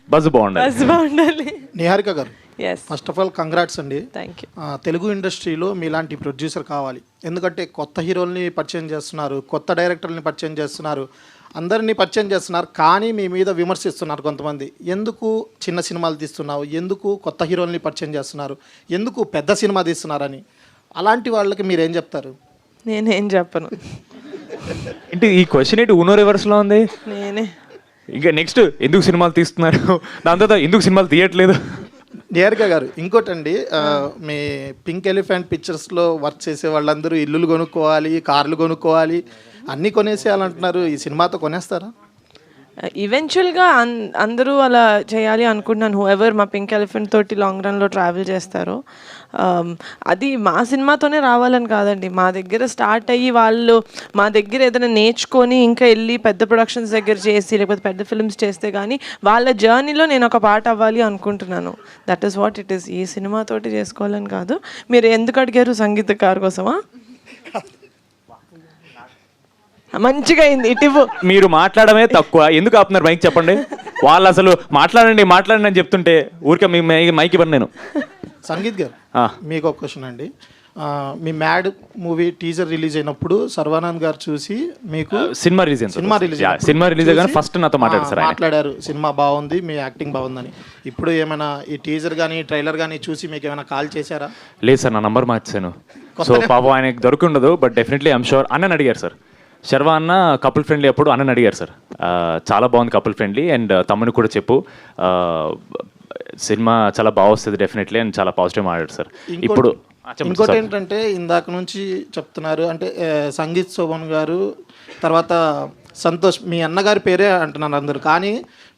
బజ్ బాగుండాలి. నిహారిక గారు, Yes. First of all congrats అండి. Thank you. తెలుగు ఇండస్ట్రీలో మీలాంటి ప్రొడ్యూసర్ కావాలి. ఎందుకంటే కొత్త హీరోల్ని పరిచయం చేస్తున్నారు, కొత్త డైరెక్టర్ని పరిచయం చేస్తున్నారు, అందరినీ పరిచయం చేస్తున్నారు. కానీ మీ మీద విమర్శిస్తున్నారు కొంతమంది. ఎందుకు చిన్న సినిమాలు తీస్తున్నావు, ఎందుకు కొత్త హీరోల్ని పరిచయం చేస్తున్నారు, ఎందుకు పెద్ద సినిమా తీస్తున్నారని. అలాంటి వాళ్ళకి మీరేం చెప్తారు? నేనేం చెప్పను. అంటే ఈ క్వశ్చన్ ఏంటి ఊనో రివర్స్లో ఉంది. నేనే ఇంకా నెక్స్ట్ ఎందుకు సినిమాలు తీస్తున్నారు, దాని తర్వాత ఎందుకు సినిమాలు తీయట్లేదు. నిహారిక గారు, ఇంకోటండి, మీ పింక్ ఎలిఫెంట్ పిక్చర్స్లో వర్క్ చేసే వాళ్ళందరూ ఇల్లులు కొనుక్కోవాలి, కార్లు కొనుక్కోవాలి, అన్నీ కొనేసేయాలంటున్నారు. ఈ సినిమాతో కొనేస్తారా? ఈవెన్చువల్గా అందరూ అలా చేయాలి అనుకుంటున్నాను. హూఎవర్ మా పింక్ ఎలిఫెంట్ తోటి లాంగ్ రన్లో ట్రావెల్ చేస్తారో అది మా సినిమాతోనే రావాలని కాదండి. మా దగ్గర స్టార్ట్ అయ్యి వాళ్ళు మా దగ్గర ఏదైనా నేర్చుకొని ఇంకా వెళ్ళి పెద్ద ప్రొడక్షన్స్ దగ్గర చేసి లేకపోతే పెద్ద ఫిల్మ్స్ చేస్తే కానీ వాళ్ళ జర్నీలో నేను ఒక పార్ట్ అవ్వాలి అనుకుంటున్నాను. That is what it is. ఈ సినిమాతోటి చేసుకోవాలని కాదు. మీరు ఎందుకు అడిగారు? సంగీతకారు కోసమా? మంచిగా అయింది. ఇటు మీరు మాట్లాడమే తక్కువ, ఎందుకు ఆపుతున్నారు మైక్ చెప్పండి. వాళ్ళు అసలు మాట్లాడండి అని చెప్తుంటే ఊరికే మీ మైక్ ఇవ్వను నేను. సంగీత్ గారు, మీకు ఒక క్వశ్చన్ అండి. మీ మ్యాడ్ మూవీ టీజర్ రిలీజ్ అయినప్పుడు సర్వానంద్ గారు చూసి మీకు సినిమా రిలీజ్ కానీ ఫస్ట్ నాతో మాట్లాడారు, సినిమా బాగుంది, మీ యాక్టింగ్ బాగుందని. ఇప్పుడు ఏమైనా ఈ టీజర్ కానీ ట్రైలర్ కానీ చూసి మీకు ఏమైనా కాల్ చేశారా? లేదు సార్, నా నంబర్ మార్చాను. సో పాపం ఆయనకి దొరకుండదు. But definitely I'm sure. అన్నని అడిగారు సార్, శర్వ అన్న కపుల్ ఫ్రెండ్లీ అప్పుడు అన్నని అడిగారు సార్, చాలా బాగుంది కపుల్ ఫ్రెండ్లీ అండ్ తమ్ముని కూడా చెప్పు, సినిమా చాలా బాగా వస్తుంది డెఫినెట్లీ అని చాలా పాజిటివ్ మాట్లాడారు సార్. ఇప్పుడు ఇంకోటి ఏంటంటే ఇందాక నుంచి చెప్తున్నారు అంటే సంగీత్ శోభన్ గారు తర్వాత సంతోష్, మీ అన్నగారి పేరే అంటున్నారు అందరూ, కానీ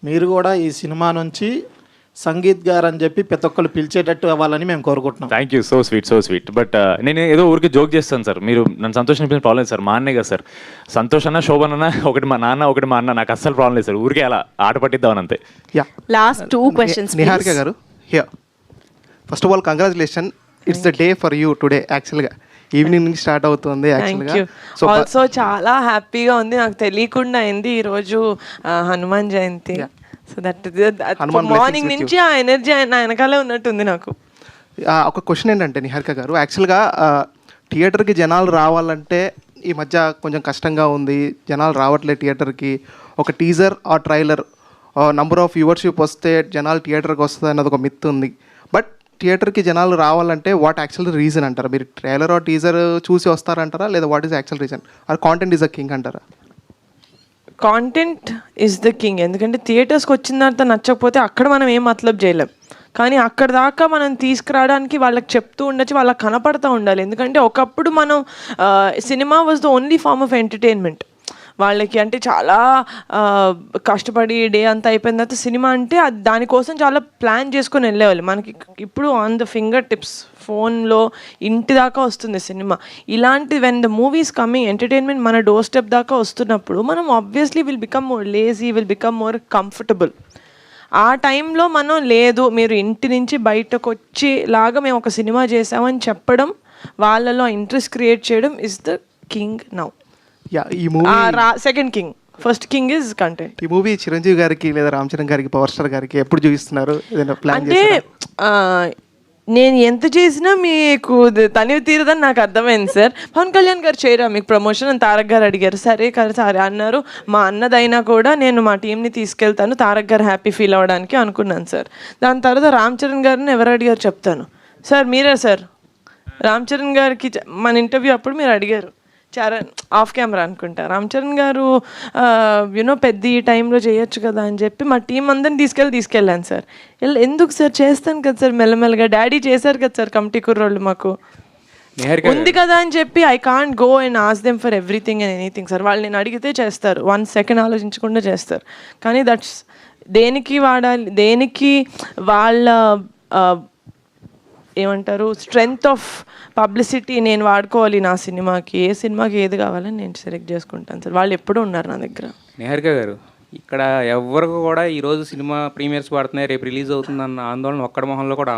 మీరు కూడా ఈ సినిమా నుంచి సంగీత్ గారు అని చెప్పి ప్రతి ఒక్కరు పిలిచేటట్టు అవ్వాలని మేము కోరుకుంటున్నాం. Thank you, so sweet. But నేను ఏదో ఊరికి జోక్ చేస్తాను సార్, మీరు నన్ను సంతోష్ అనిపించిన ప్రాబ్లం లేదు సార్. మా అన్నే కదా సార్, సంతోష్ అన్న శోభన్ అన్న ఒకటి, మా నాన్న ఒకటి, మా అన్న, నాకు అస్సలు ప్రాబ్లం లేదు సార్. ఊరికే అలా ఆట పట్టిద్దామని అంతే. Last 2 questions. నిహారిక గారు, here first of all congratulation, it's the day for you today. యాక్చువల్గా ఈవినింగ్ నుంచి స్టార్ట్ అవుతుంది. ఆల్సో చాలా హ్యాపీగా ఉంది. నాకు తెలియకుండా అయింది ఈరోజు Hanuman Jayanti. So that Hanuman morning blessings with నుంచి ఆ ఎనర్జీ ఆయన వెనకాలే ఉన్నట్టుంది నాకు. ఒక క్వశ్చన్ ఏంటంటే నిహారిక గారు, యాక్చువల్గా థియేటర్కి జనాలు రావాలంటే ఈ మధ్య కొంచెం కష్టంగా ఉంది, జనాలు రావట్లేదు థియేటర్కి. ఒక టీజర్ ఆ ట్రైలర్ నంబర్ ఆఫ్ వ్యూవర్షిప్ వస్తే జనాలు థియేటర్కి వస్తుంది అన్నది ఒక మిత్ ఉంది. బట్ థియేటర్కి జనాలు రావాలంటే వాట్ యాక్చువల్ రీజన్ అంటారా? మీరు ట్రైలర్ ఆ టీజర్ చూసి వస్తారంటారా, లేదా what is actual reason? Or content is a king అంటారా? Content is the king. ఎందుకంటే థియేటర్స్కి వచ్చిన తర్వాత నచ్చకపోతే అక్కడ మనం ఏం మతలబ్ చేయలేం. కానీ అక్కడ దాకా మనం తీసుకురావడానికి వాళ్ళకి చెప్తూ ఉండొచ్చు, వాళ్ళకి కనపడుతూ ఉండాలి. ఎందుకంటే ఒకప్పుడు మనం cinema was the only form of entertainment వాళ్ళకి. అంటే చాలా కష్టపడి డే అంతా అయిపోయిన తర్వాత సినిమా అంటే దానికోసం చాలా ప్లాన్ చేసుకొని వెళ్ళేవాళ్ళు. మనకి ఇప్పుడు ఆన్ ద ఫింగర్ టిప్స్ ఫోన్లో ఇంటి దాకా వస్తుంది సినిమా. ఇలాంటి when the movies coming entertainment మన డోర్ స్టెప్ దాకా వస్తున్నప్పుడు మనం obviously will become more lazy, will become more comfortable. ఆ టైంలో మనం లేదు మీరు ఇంటి నుంచి బయటకు వచ్చేలాగా మేము ఒక సినిమా చేసామని చెప్పడం, వాళ్ళలో ఇంట్రెస్ట్ క్రియేట్ చేయడం ఇస్ ద కింగ్ నౌ. ఈ movie second king, first king is content. ఈ మూవీ చిరంజీవి గారికి లేదా రామ్ చరణ్ గారికి, పవర్ స్టార్ గారికి ఎప్పుడు చూపిస్తున్నారు? ఏదైనా ప్లాన్ అంటే నేను ఎంత చేసినా మీకు తనివి తీరదని నాకు అర్థమైంది సార్. పవన్ కళ్యాణ్ గారు చేయరా మీకు ప్రమోషన్ అని తారక్ గారు అడిగారు. సరే సరే అన్నారు. మా అన్నదైనా కూడా నేను మా టీంని తీసుకెళ్తాను, తారక్ గారు హ్యాపీ ఫీల్ అవ్వడానికి అనుకున్నాను సార్. దాని తర్వాత రామ్ చరణ్ గారిని ఎవరు అడిగారు చెప్తాను సార్. మీరే సార్ రామ్ చరణ్ గారికి మన ఇంటర్వ్యూ అప్పుడు మీరు అడిగారు, చరణ్ ఆఫ్ కెమెరా అనుకుంటా, రామ్ చరణ్ గారు యూనో పెద్ద ఈ టైంలో చేయొచ్చు కదా అని చెప్పి మా టీం అందరిని తీసుకెళ్ళాను సార్. ఎందుకు సార్ చేస్తాను కదా సార్ మెల్లమెల్లగా, డాడీ చేశారు కదా సార్ కమిటీ కుర్రోళ్ళు మాకు ఉంది కదా అని చెప్పి I can't go and ask them for everything and anything sir. వాళ్ళు నేను అడిగితే చేస్తారు, 1 సెకండ్ ఆలోచించకుండా చేస్తారు. కానీ దట్స్ దేనికి వాడాలి, దేనికి వాళ్ళ ఏమంటారు స్ట్రెంగ్త్ ఆఫ్ పబ్లిసిటీ నేను వాడుకోవాలి నా సినిమాకి. ఏ సినిమాకి ఏది కావాలని నేను సెలెక్ట్ చేసుకుంటాను సార్. వాళ్ళు ఎప్పుడూ ఉన్నారు నా దగ్గర. నిహారిక గారు, ఇక్కడ ఎవరికి కూడా ఈరోజు సినిమా ప్రీమియర్స్ పడుతున్నాయి, రేపు రిలీజ్ అవుతుందన్న ఆందోళన ఒక్కడ మొహంలో కూడా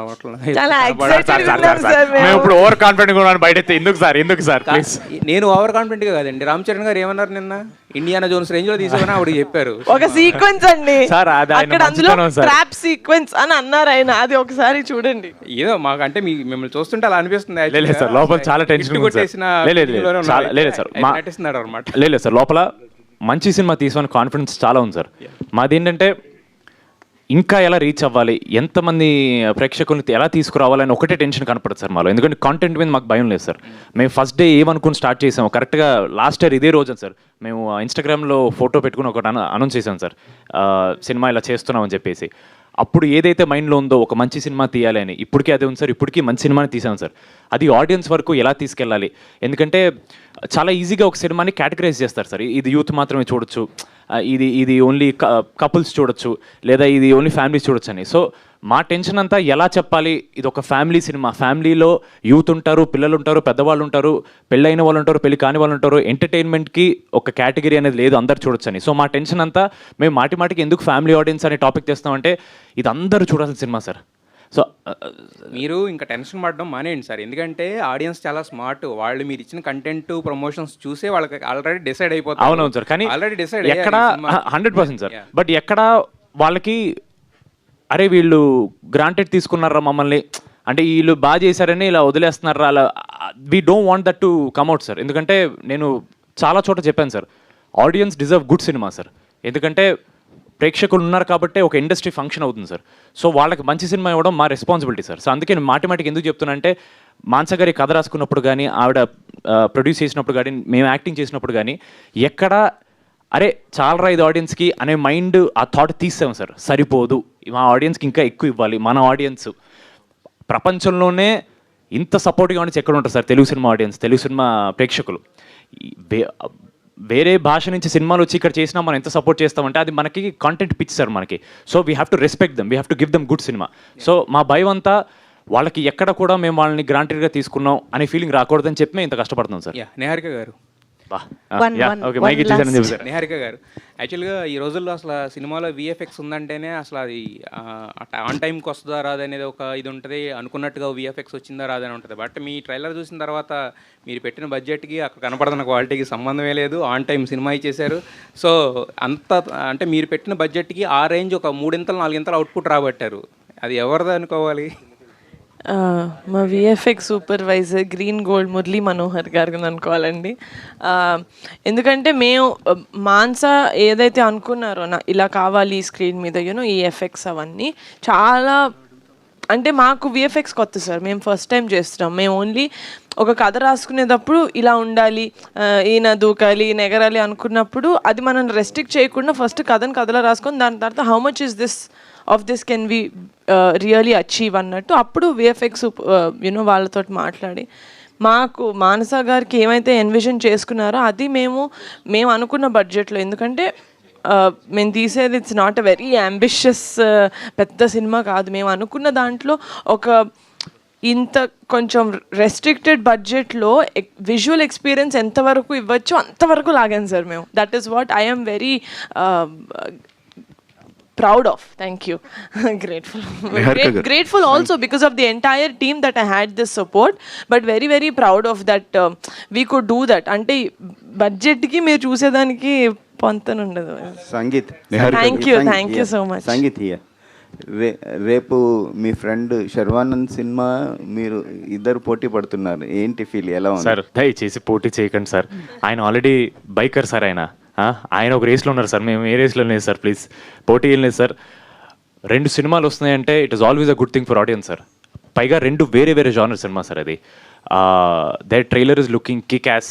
ఓవర్ కాన్ఫిడెంట్ బయట ఎందుకు సార్ ప్లీజ్. నేను ఓవర్ కాన్ఫిడెంట్ గా కాదండి. రామ్ చరణ్ గారు ఏమన్నారు నిన్న, ఇండియానా జోన్స్ రేంజ్ లో తీసామని ఆవిడ చెప్పారు. ఒక సీక్వెన్స్ అండి అక్కడ, అందులో ట్రాప్ సీక్వెన్స్ అని అన్నారు ఆయన, అది ఒకసారి చూడండి. ఏదో మాకు అంటే మిమ్మల్ని చూస్తుంటే అలా అనిపిస్తుంది. సార్ లోపల చాలా టెన్షన్ నటిస్తున్నాడు అనమాట. లేదు సార్, లోపల మంచి సినిమా తీసుకుని కాన్ఫిడెన్స్ చాలా ఉంది సార్. మాది ఏంటంటే ఇంకా ఎలా రీచ్ అవ్వాలి, ఎంతమంది ప్రేక్షకుల్ని ఎలా తీసుకురావాలని ఒకటే టెన్షన్ కనపడుతుంది సార్ మాలో. ఎందుకంటే కాంటెంట్ మీద మాకు భయం లేదు సార్. మేము ఫస్ట్ డే ఏమనుకుని స్టార్ట్ చేసాము, కరెక్ట్గా లాస్ట్ ఇయర్ ఇదే రోజు సార్ మేము ఇన్స్టాగ్రామ్లో ఫోటో పెట్టుకుని ఒకటి అనౌన్స్ చేసాం సార్, సినిమా ఇలా చేస్తున్నామని చెప్పేసి. అప్పుడు ఏదైతే మైండ్లో ఉందో ఒక మంచి సినిమా తీయాలి అని, ఇప్పటికీ అదే ఉంది సార్. ఇప్పటికీ మంచి సినిమాని తీసాం సార్. అది ఆడియన్స్ వరకు ఎలా తీసుకెళ్ళాలి, ఎందుకంటే చాలా ఈజీగా ఒక సినిమాని కేటగరైజ్ చేస్తారు సార్. ఇది యూత్ మాత్రమే చూడొచ్చు, ఇది ఓన్లీ కపుల్స్ చూడొచ్చు, లేదా ఇది ఓన్లీ ఫ్యామిలీస్ చూడొచ్చు అని. సో మా టెన్షన్ అంతా ఎలా చెప్పాలి, ఇది ఒక ఫ్యామిలీ సినిమా, ఫ్యామిలీలో యూత్ ఉంటారు, పిల్లలు ఉంటారు, పెద్దవాళ్ళు ఉంటారు, పెళ్ళైన వాళ్ళు ఉంటారు, పెళ్లి కాని వాళ్ళు ఉంటారు, ఎంటర్టైన్మెంట్కి ఒక కేటగిరీ అనేది లేదు, అందరు చూడొచ్చు అని. సో మా టెన్షన్ అంతా మేము మాటికి ఎందుకు ఫ్యామిలీ ఆడియన్స్ అనే టాపిక్ తెస్తామంటే ఇది అందరూ చూడాల్సిన సినిమా సార్. సో మీరు ఇంకా టెన్షన్ పడడం మానేయండి సార్, ఎందుకంటే ఆడియన్స్ చాలా స్మార్ట్. వాళ్ళు మీరు ఇచ్చిన కంటెంట్ ప్రమోషన్స్ చూసే వాళ్ళకి ఆల్రెడీ డిసైడ్ అయిపోతారు. అవునవును సార్, కానీ ఆల్రెడీ డిసైడ్ ఎక్కడ 100% సార్. బట్ ఎక్కడ వాళ్ళకి అరే వీళ్ళు గ్రాంటెడ్ తీసుకున్నారా మమ్మల్ని, అంటే వీళ్ళు బాగా చేశారని ఇలా వదిలేస్తున్నారా, అలా we don't want that to come out sir. ఎందుకంటే నేను చాలా చోట చెప్పాను sir, audience deserve good cinema sir. ఎందుకంటే ప్రేక్షకులు ఉన్నారు కాబట్టి ఒక ఇండస్ట్రీ ఫంక్షన్ అవుతుంది సార్. సో వాళ్ళకి మంచి సినిమా ఇవ్వడం మా రెస్పాన్సిబిలిటీ సార్. సో అందుకే నేను మాటిమాటికి ఎందుకు చెప్తున్నా అంటే, మాన్స గారి కథ రాసుకున్నప్పుడు కానీ, ఆవిడ ప్రొడ్యూస్ చేసినప్పుడు కానీ, మేము యాక్టింగ్ చేసినప్పుడు కానీ ఎక్కడ అరే చాలరా ఇది ఆడియన్స్కి అనే మైండ్ ఆ థాట్ తీసాం సార్. సరిపోదు, మా ఆడియన్స్కి ఇంకా ఎక్కువ ఇవ్వాలి. మన ఆడియన్స్ ప్రపంచంలోనే ఇంత సపోర్టివ్ ఆడియన్స్ ఎక్కడ ఉంటారు sir, Telugu cinema audience, Telugu cinema ప్రేక్షకులు. వేరే భాష నుంచి సినిమాలు వచ్చి ఇక్కడ చేసినా మనం ఎంత సపోర్ట్ చేస్తామంటే అది మనకి కాంటెంట్ పిచ్ సార్ మనకి. So we have to respect them, we have to give them good cinema. So మా భయం అంతా వాళ్ళకి ఎక్కడ కూడా మేము వాళ్ళని గ్రాంటెడ్గా తీసుకున్నాం అనే ఫీలింగ్ రాకూడదని చెప్పి మేము ఇంత కష్టపడుతున్నాం సార్. నిహారిక గారు, ఓకే మైక్ ఇచ్చేసారని చెప్తారు. నిహారిక గారు, యాక్చువల్గా ఈ రోజుల్లో అసలు సినిమాలో విఎఫ్ఎక్స్ ఉందంటేనే అసలు అది ఆన్ టైంకి వస్తుందా రాదనేది ఒక ఇది ఉంటుంది, అనుకున్నట్టుగా విఎఫ్ఎక్స్ వచ్చిందా రాదని ఉంటుంది. బట్ మీ ట్రైలర్ చూసిన తర్వాత మీరు పెట్టిన బడ్జెట్కి అక్కడ కనపడుతున్న క్వాలిటీకి సంబంధమే లేదు, ఆన్ టైం సినిమా ఇచ్చేశారు. సో అంత అంటే మీరు పెట్టిన బడ్జెట్కి ఆ రేంజ్ ఒక 3-4 అవుట్పుట్ రాబట్టారు. అది ఎవరిది అనుకోవాలి? మా VFX supervisor green gold Murali Manohar గారికి అనుకోవాలండి. ఎందుకంటే మేము మాన్సా ఏదైతే అనుకున్నారో ఇలా కావాలి స్క్రీన్ మీద ఈ ఎఫెక్ట్స్ అవన్నీ చాలా అంటే మాకు విఎఫ్ఎక్స్ కొత్త సార్, మేము ఫస్ట్ టైం చేస్తున్నాం. మేము ఓన్లీ ఒక కథ రాసుకునేటప్పుడు ఇలా ఉండాలి, ఈయన దూకాలి, ఈయన ఎగరాలి అనుకున్నప్పుడు అది మనం రెస్ట్రిక్ట్ చేయకుండా ఫస్ట్ కథలో రాసుకొని దాని తర్వాత how much is this of this can we really achieve అన్నట్టు అప్పుడు విఎఫ్ఎక్స్ వాళ్ళతో మాట్లాడి మాకు మానస గారికి ఏమైతే ఎన్విజన్ చేసుకున్నారో అది మేము అనుకున్న బడ్జెట్లో. ఎందుకంటే మేము తీసేది it's not a very ambitious పెద్ద సినిమా కాదు. మేము అనుకున్న దాంట్లో ఒక ఇంత కొంచెం రెస్ట్రిక్టెడ్ బడ్జెట్లో విజువల్ ఎక్స్పీరియన్స్ ఎంతవరకు ఇవ్వచ్చో అంతవరకు లాగాను సార్ మేము. That is what I'm very proud of. Thank you. Grateful also because of the entire team that I had this support, but very very proud of that we could do that. Ante budget ki meer chusedaniki pontan undadu. Sangeet, thank you so much. Sangeet here. రేపు మీ friend Sharwanand cinema మీరు ఇద్దరు పోటీ పడుతున్నారు, ఏంటి feel, ఎలా ఉంది sir? దయచేసి పోటీ చేయకండి సార్, ఆయన ఆల్రెడీ బైకర్ సార్, ఆయన ఒక రేస్లో ఉన్నారు సార్, మేము ఏ రేస్లో లేదు సార్, ప్లీజ్ పోటీ ఏం లేదు సార్. 2 సినిమాలు వస్తున్నాయంటే it is always a good thing for audience sir. పైగా 2 వేరే జానర్ సినిమా సార్. అది the trailer is looking kick ass,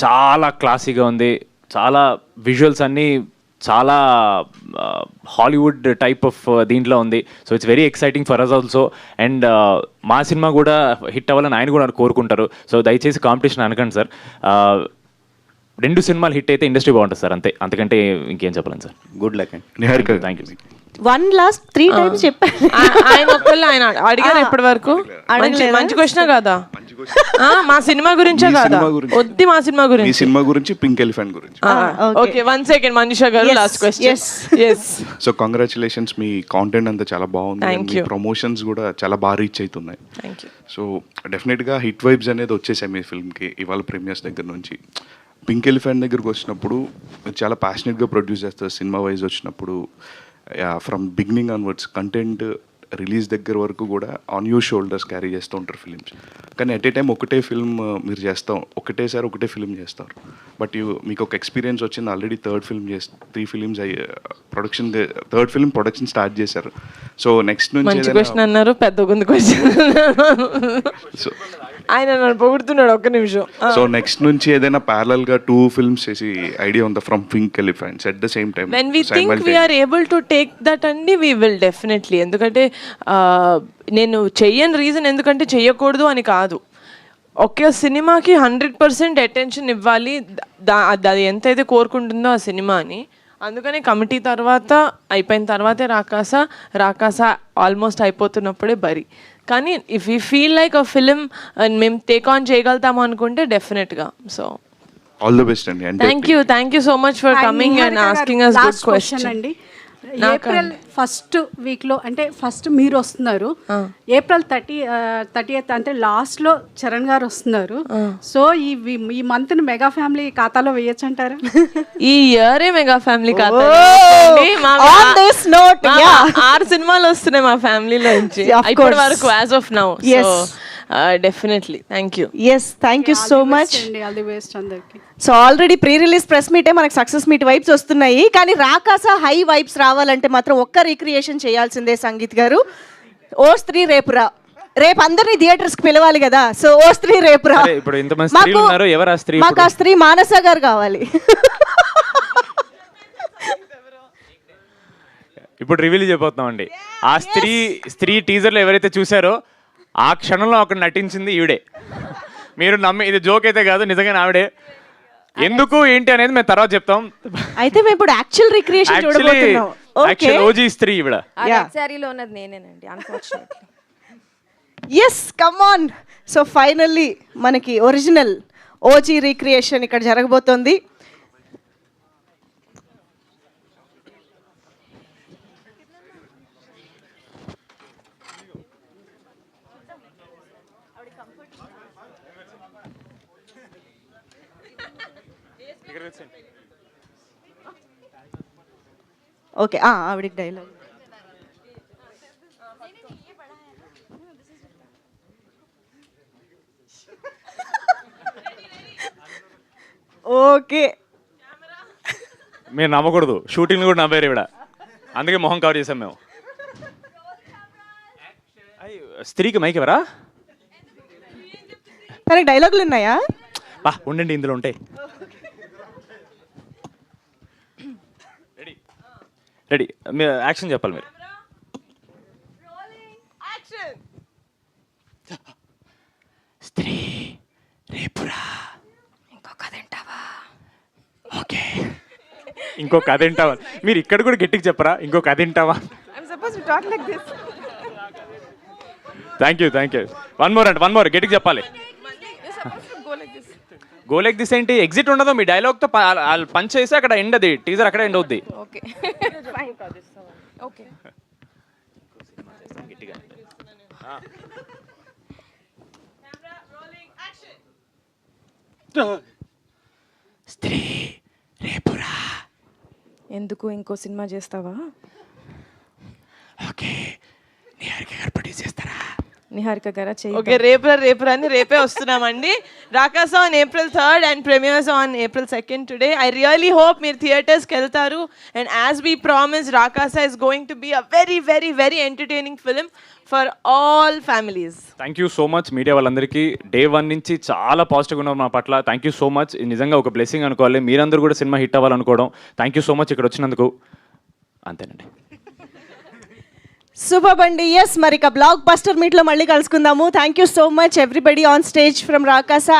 చాలా క్లాసీగా ఉంది, చాలా విజువల్స్ అన్నీ చాలా హాలీవుడ్ టైప్ ఆఫ్ దీంట్లో ఉంది. So it's very exciting for us also. And మా సినిమా కూడా హిట్ అవ్వాలని ఆయన కూడా కోరుకుంటారు. సో దయచేసి కాంపిటీషన్ అనకండి సార్. 2 సినిమాలు హిట్ అయితే ఇండస్ట్రీ బాగుంటుంది సార్, అంతకంటే ఇంకేం చెప్పలేను సార్. గుడ్ లక్ అండి. Niharika, thank you. 1 last 3 times చెప్పారు ఆయన అడిగారు ఇప్పటి వరకు. మంచి క్వశ్చన్ కదా, మా సినిమా గురించే కదా, వద్ది మా సినిమా గురించి. మీ సినిమా గురించి, పింక్ ఎలిఫెంట్ గురించి. ఓకే, 1 second మనీషా గారు, లాస్ట్ క్వశ్చన్. సో కంగ్రాచులేషన్స్, మీ కాంటెంట్ అంతా చాలా బాగుంది, మీ ప్రమోషన్స్ కూడా చాలా బాగా రీచ్ అవుతున్నాయి. సో డెఫినెట్గా హిట్ వైబ్స్ అనేది వచ్చేసాయి మీ ఫిల్మ్కి ఇవాళ ప్రీమియర్స్ దగ్గర నుంచి. పింక్ ఎలిఫెంట్ దగ్గరకు వచ్చినప్పుడు చాలా ప్యాషనెట్గా ప్రొడ్యూస్ చేస్తారు. సినిమా వైజ్ వచ్చినప్పుడు from beginning onwards content release దగ్గర వరకు కూడా ఆన్ యూ షోల్డర్స్ క్యారీ చేస్తూ ఉంటారు ఫిలిమ్స్. కానీ ఎట్ ఏ టైం ఒకటే ఫిల్మ్ మీరు చేస్తాం, ఒకటేసారి ఒకటే ఫిల్మ్ చేస్తారు. బట్ మీకు ఒక ఎక్స్పీరియన్స్ వచ్చింది, already 3rd films production, 3rd film production start చేశారు. సో నెక్స్ట్ నుంచి క్వశ్చన్ అన్నారు, పెద్ద గుంది క్వశ్చన్. సో ఆయన నన్ను పొగుడుతున్నాడు, ఒక్క నిమిషం. సో నెక్స్ట్ నుంచి ఏదైనా ప్యారలల్ గా 2 ఫిల్మ్స్ చేసి ఐడియా ఉందా from pink elephants at the same time? When we think we are able to take that అండి, వి విల్ డెఫినెట్లీ. ఎందుకంటే నేను చెయ్యని రీజన్ ఎందుకంటే చెయ్యకూడదు అని కాదు, ఒకే సినిమాకి 100% అటెన్షన్ ఇవ్వాలి, అది ఎంతైతే కోరుకుంటుందో ఆ సినిమా అని. అందుకనే కమిటీ తర్వాత అయిపోయిన తర్వాతే రాకాస ఆల్మోస్ట్ అయిపోతున్నప్పుడే బరి. కానీ if you feel like a film మేము టేక్ ఆన్ చేయగలుగుతాము అనుకుంటే డెఫినెట్గా. సో ఆల్ ది బెస్ట్ అండి. Thank you so much for coming and asking us good question అండి. ఏప్రిల్ ఫస్ట్ వీక్లో అంటే ఫస్ట్ మీరు వస్తున్నారు, ఏప్రిల్ 30th అంటే లాస్ట్లో చరణ్ గారు వస్తున్నారు. సో ఈ మంత్ మెగా ఫ్యామిలీ ఖాతాలో వేయచ్చు అంటారు? ఈ ఇయరే మెగా ఫ్యామిలీ ఖాతా. 6 సినిమాలు వస్తున్నాయి మా ఫ్యామిలీలో నుంచి ఇప్పటి వరకు as of now. Definitely thank you. Thank you so much. All the best అందరికి. So already pre release press మీటే మనకు సక్సెస్ మీట్ వైబ్స్ వస్తున్నాయి, కానీ రాకాస హై వైబ్స్ రావాలంటే మాత్రం ఒక్క రీక్రియేషన్ చేయాల్సిందే సంగీత్ గారు. ఓ స్త్రీ రేపురా, రేపు అందరినీ థియేటర్స్ కి పిలవాలి కదా. సో ఓ స్త్రీ రేపురా, ఇప్పుడు ఇంతమంది స్త్రీలు ఉన్నారు, ఎవరు ఆ స్త్రీ? మాకు ఆ స్త్రీ మానస గారు కావాలి. ఇప్పుడు రివీల్ చేయబోతున్నామండి. ఆ స్త్రీ టీజర్లో ఎవరైతే చూసారో ఆ క్షణంలో అక్కడ నటించింది ఈవిడే. మీరు నమ్మి, ఇది జోక్ అయితే కాదు, నిజంగా ఆవిడే. ఎందుకు ఏంటి అనేది మేము తర్వాత చెప్తాం. అయితే మేము ఇప్పుడు యాక్చువల్ రీక్రియేషన్ చూడబోతున్నాం. యాక్చువల్ ఓజీ స్త్రీ ఈవిడ. సారీలో ఉన్నది నేనేనండి, unfortunately. Yes, come on. So finally మనకి ఒరిజినల్ ఓజీ రీక్రియేషన్ ఇక్కడ జరగబోతోంది. ఓకే, ఆవిడకి డైలాగ్. ఓకే, మీరు నమ్మకూడదు, షూటింగ్ కూడా నవ్వారు ఇవిడ, అందుకే మొహం కవర్ చేసాం మేము. స్త్రీకి మైక్ ఎవరా? తనకి డైలాగులు ఉన్నాయా? ఉండండి, ఇందులో ఉంటాయి. రెడీ, మీరు యాక్షన్ చెప్పాలి. మీరు స్త్రీ రేపురా, ఇంకో కథ వింటావా? మీరు ఇక్కడ కూడా గట్టిగా చెప్పరా, ఇంకో కథ వింటావా? Thank you. వన్ మోర్ గట్టిగా చెప్పాలి. గో లైక్ దిస్ ఏంటి? ఎగ్జిట్ ఉండదు మీ డైలాగ్తో, పంచ్ చేసి అక్కడ ఎండ్, అది టీజర్ అక్కడ ఎండ్ అవుద్ది. స్త్రీ రేపురా, ఎందుకు ఇంకో సినిమా చేస్తావా? ఓకే, నిహారిక గారా చేయి. ఓకే, రేపురా అని రేపే వస్తున్నామండి. రాకాసా on April 3rd and premieres on April 2nd today. I really hope మీరు థియేటర్స్కి వెళ్తారు. And as we promised, Rakasa is going to be a very, very, very entertaining film for all families. Thank you so much media వాళ్ళందరికీ. Day 1 నుంచి చాలా పాజిటివ్గా ఉన్నారు మా పట్ల. Thank you so much. నిజంగా ఒక బ్లెస్సింగ్ అనుకోవాలి. మీరందరూ కూడా సినిమా హిట్ అవ్వాలనుకోవడం. థ్యాంక్ యూ సో మచ్ ఇక్కడ వచ్చినందుకు. అంతేనండి. సూపర్ అండి. ఎస్, మరి ఇక బ్లాక్ బస్టర్ మీట్లో మళ్ళీ కలుసుకుందాము. Thank you so much everybody on stage from రాకాసా.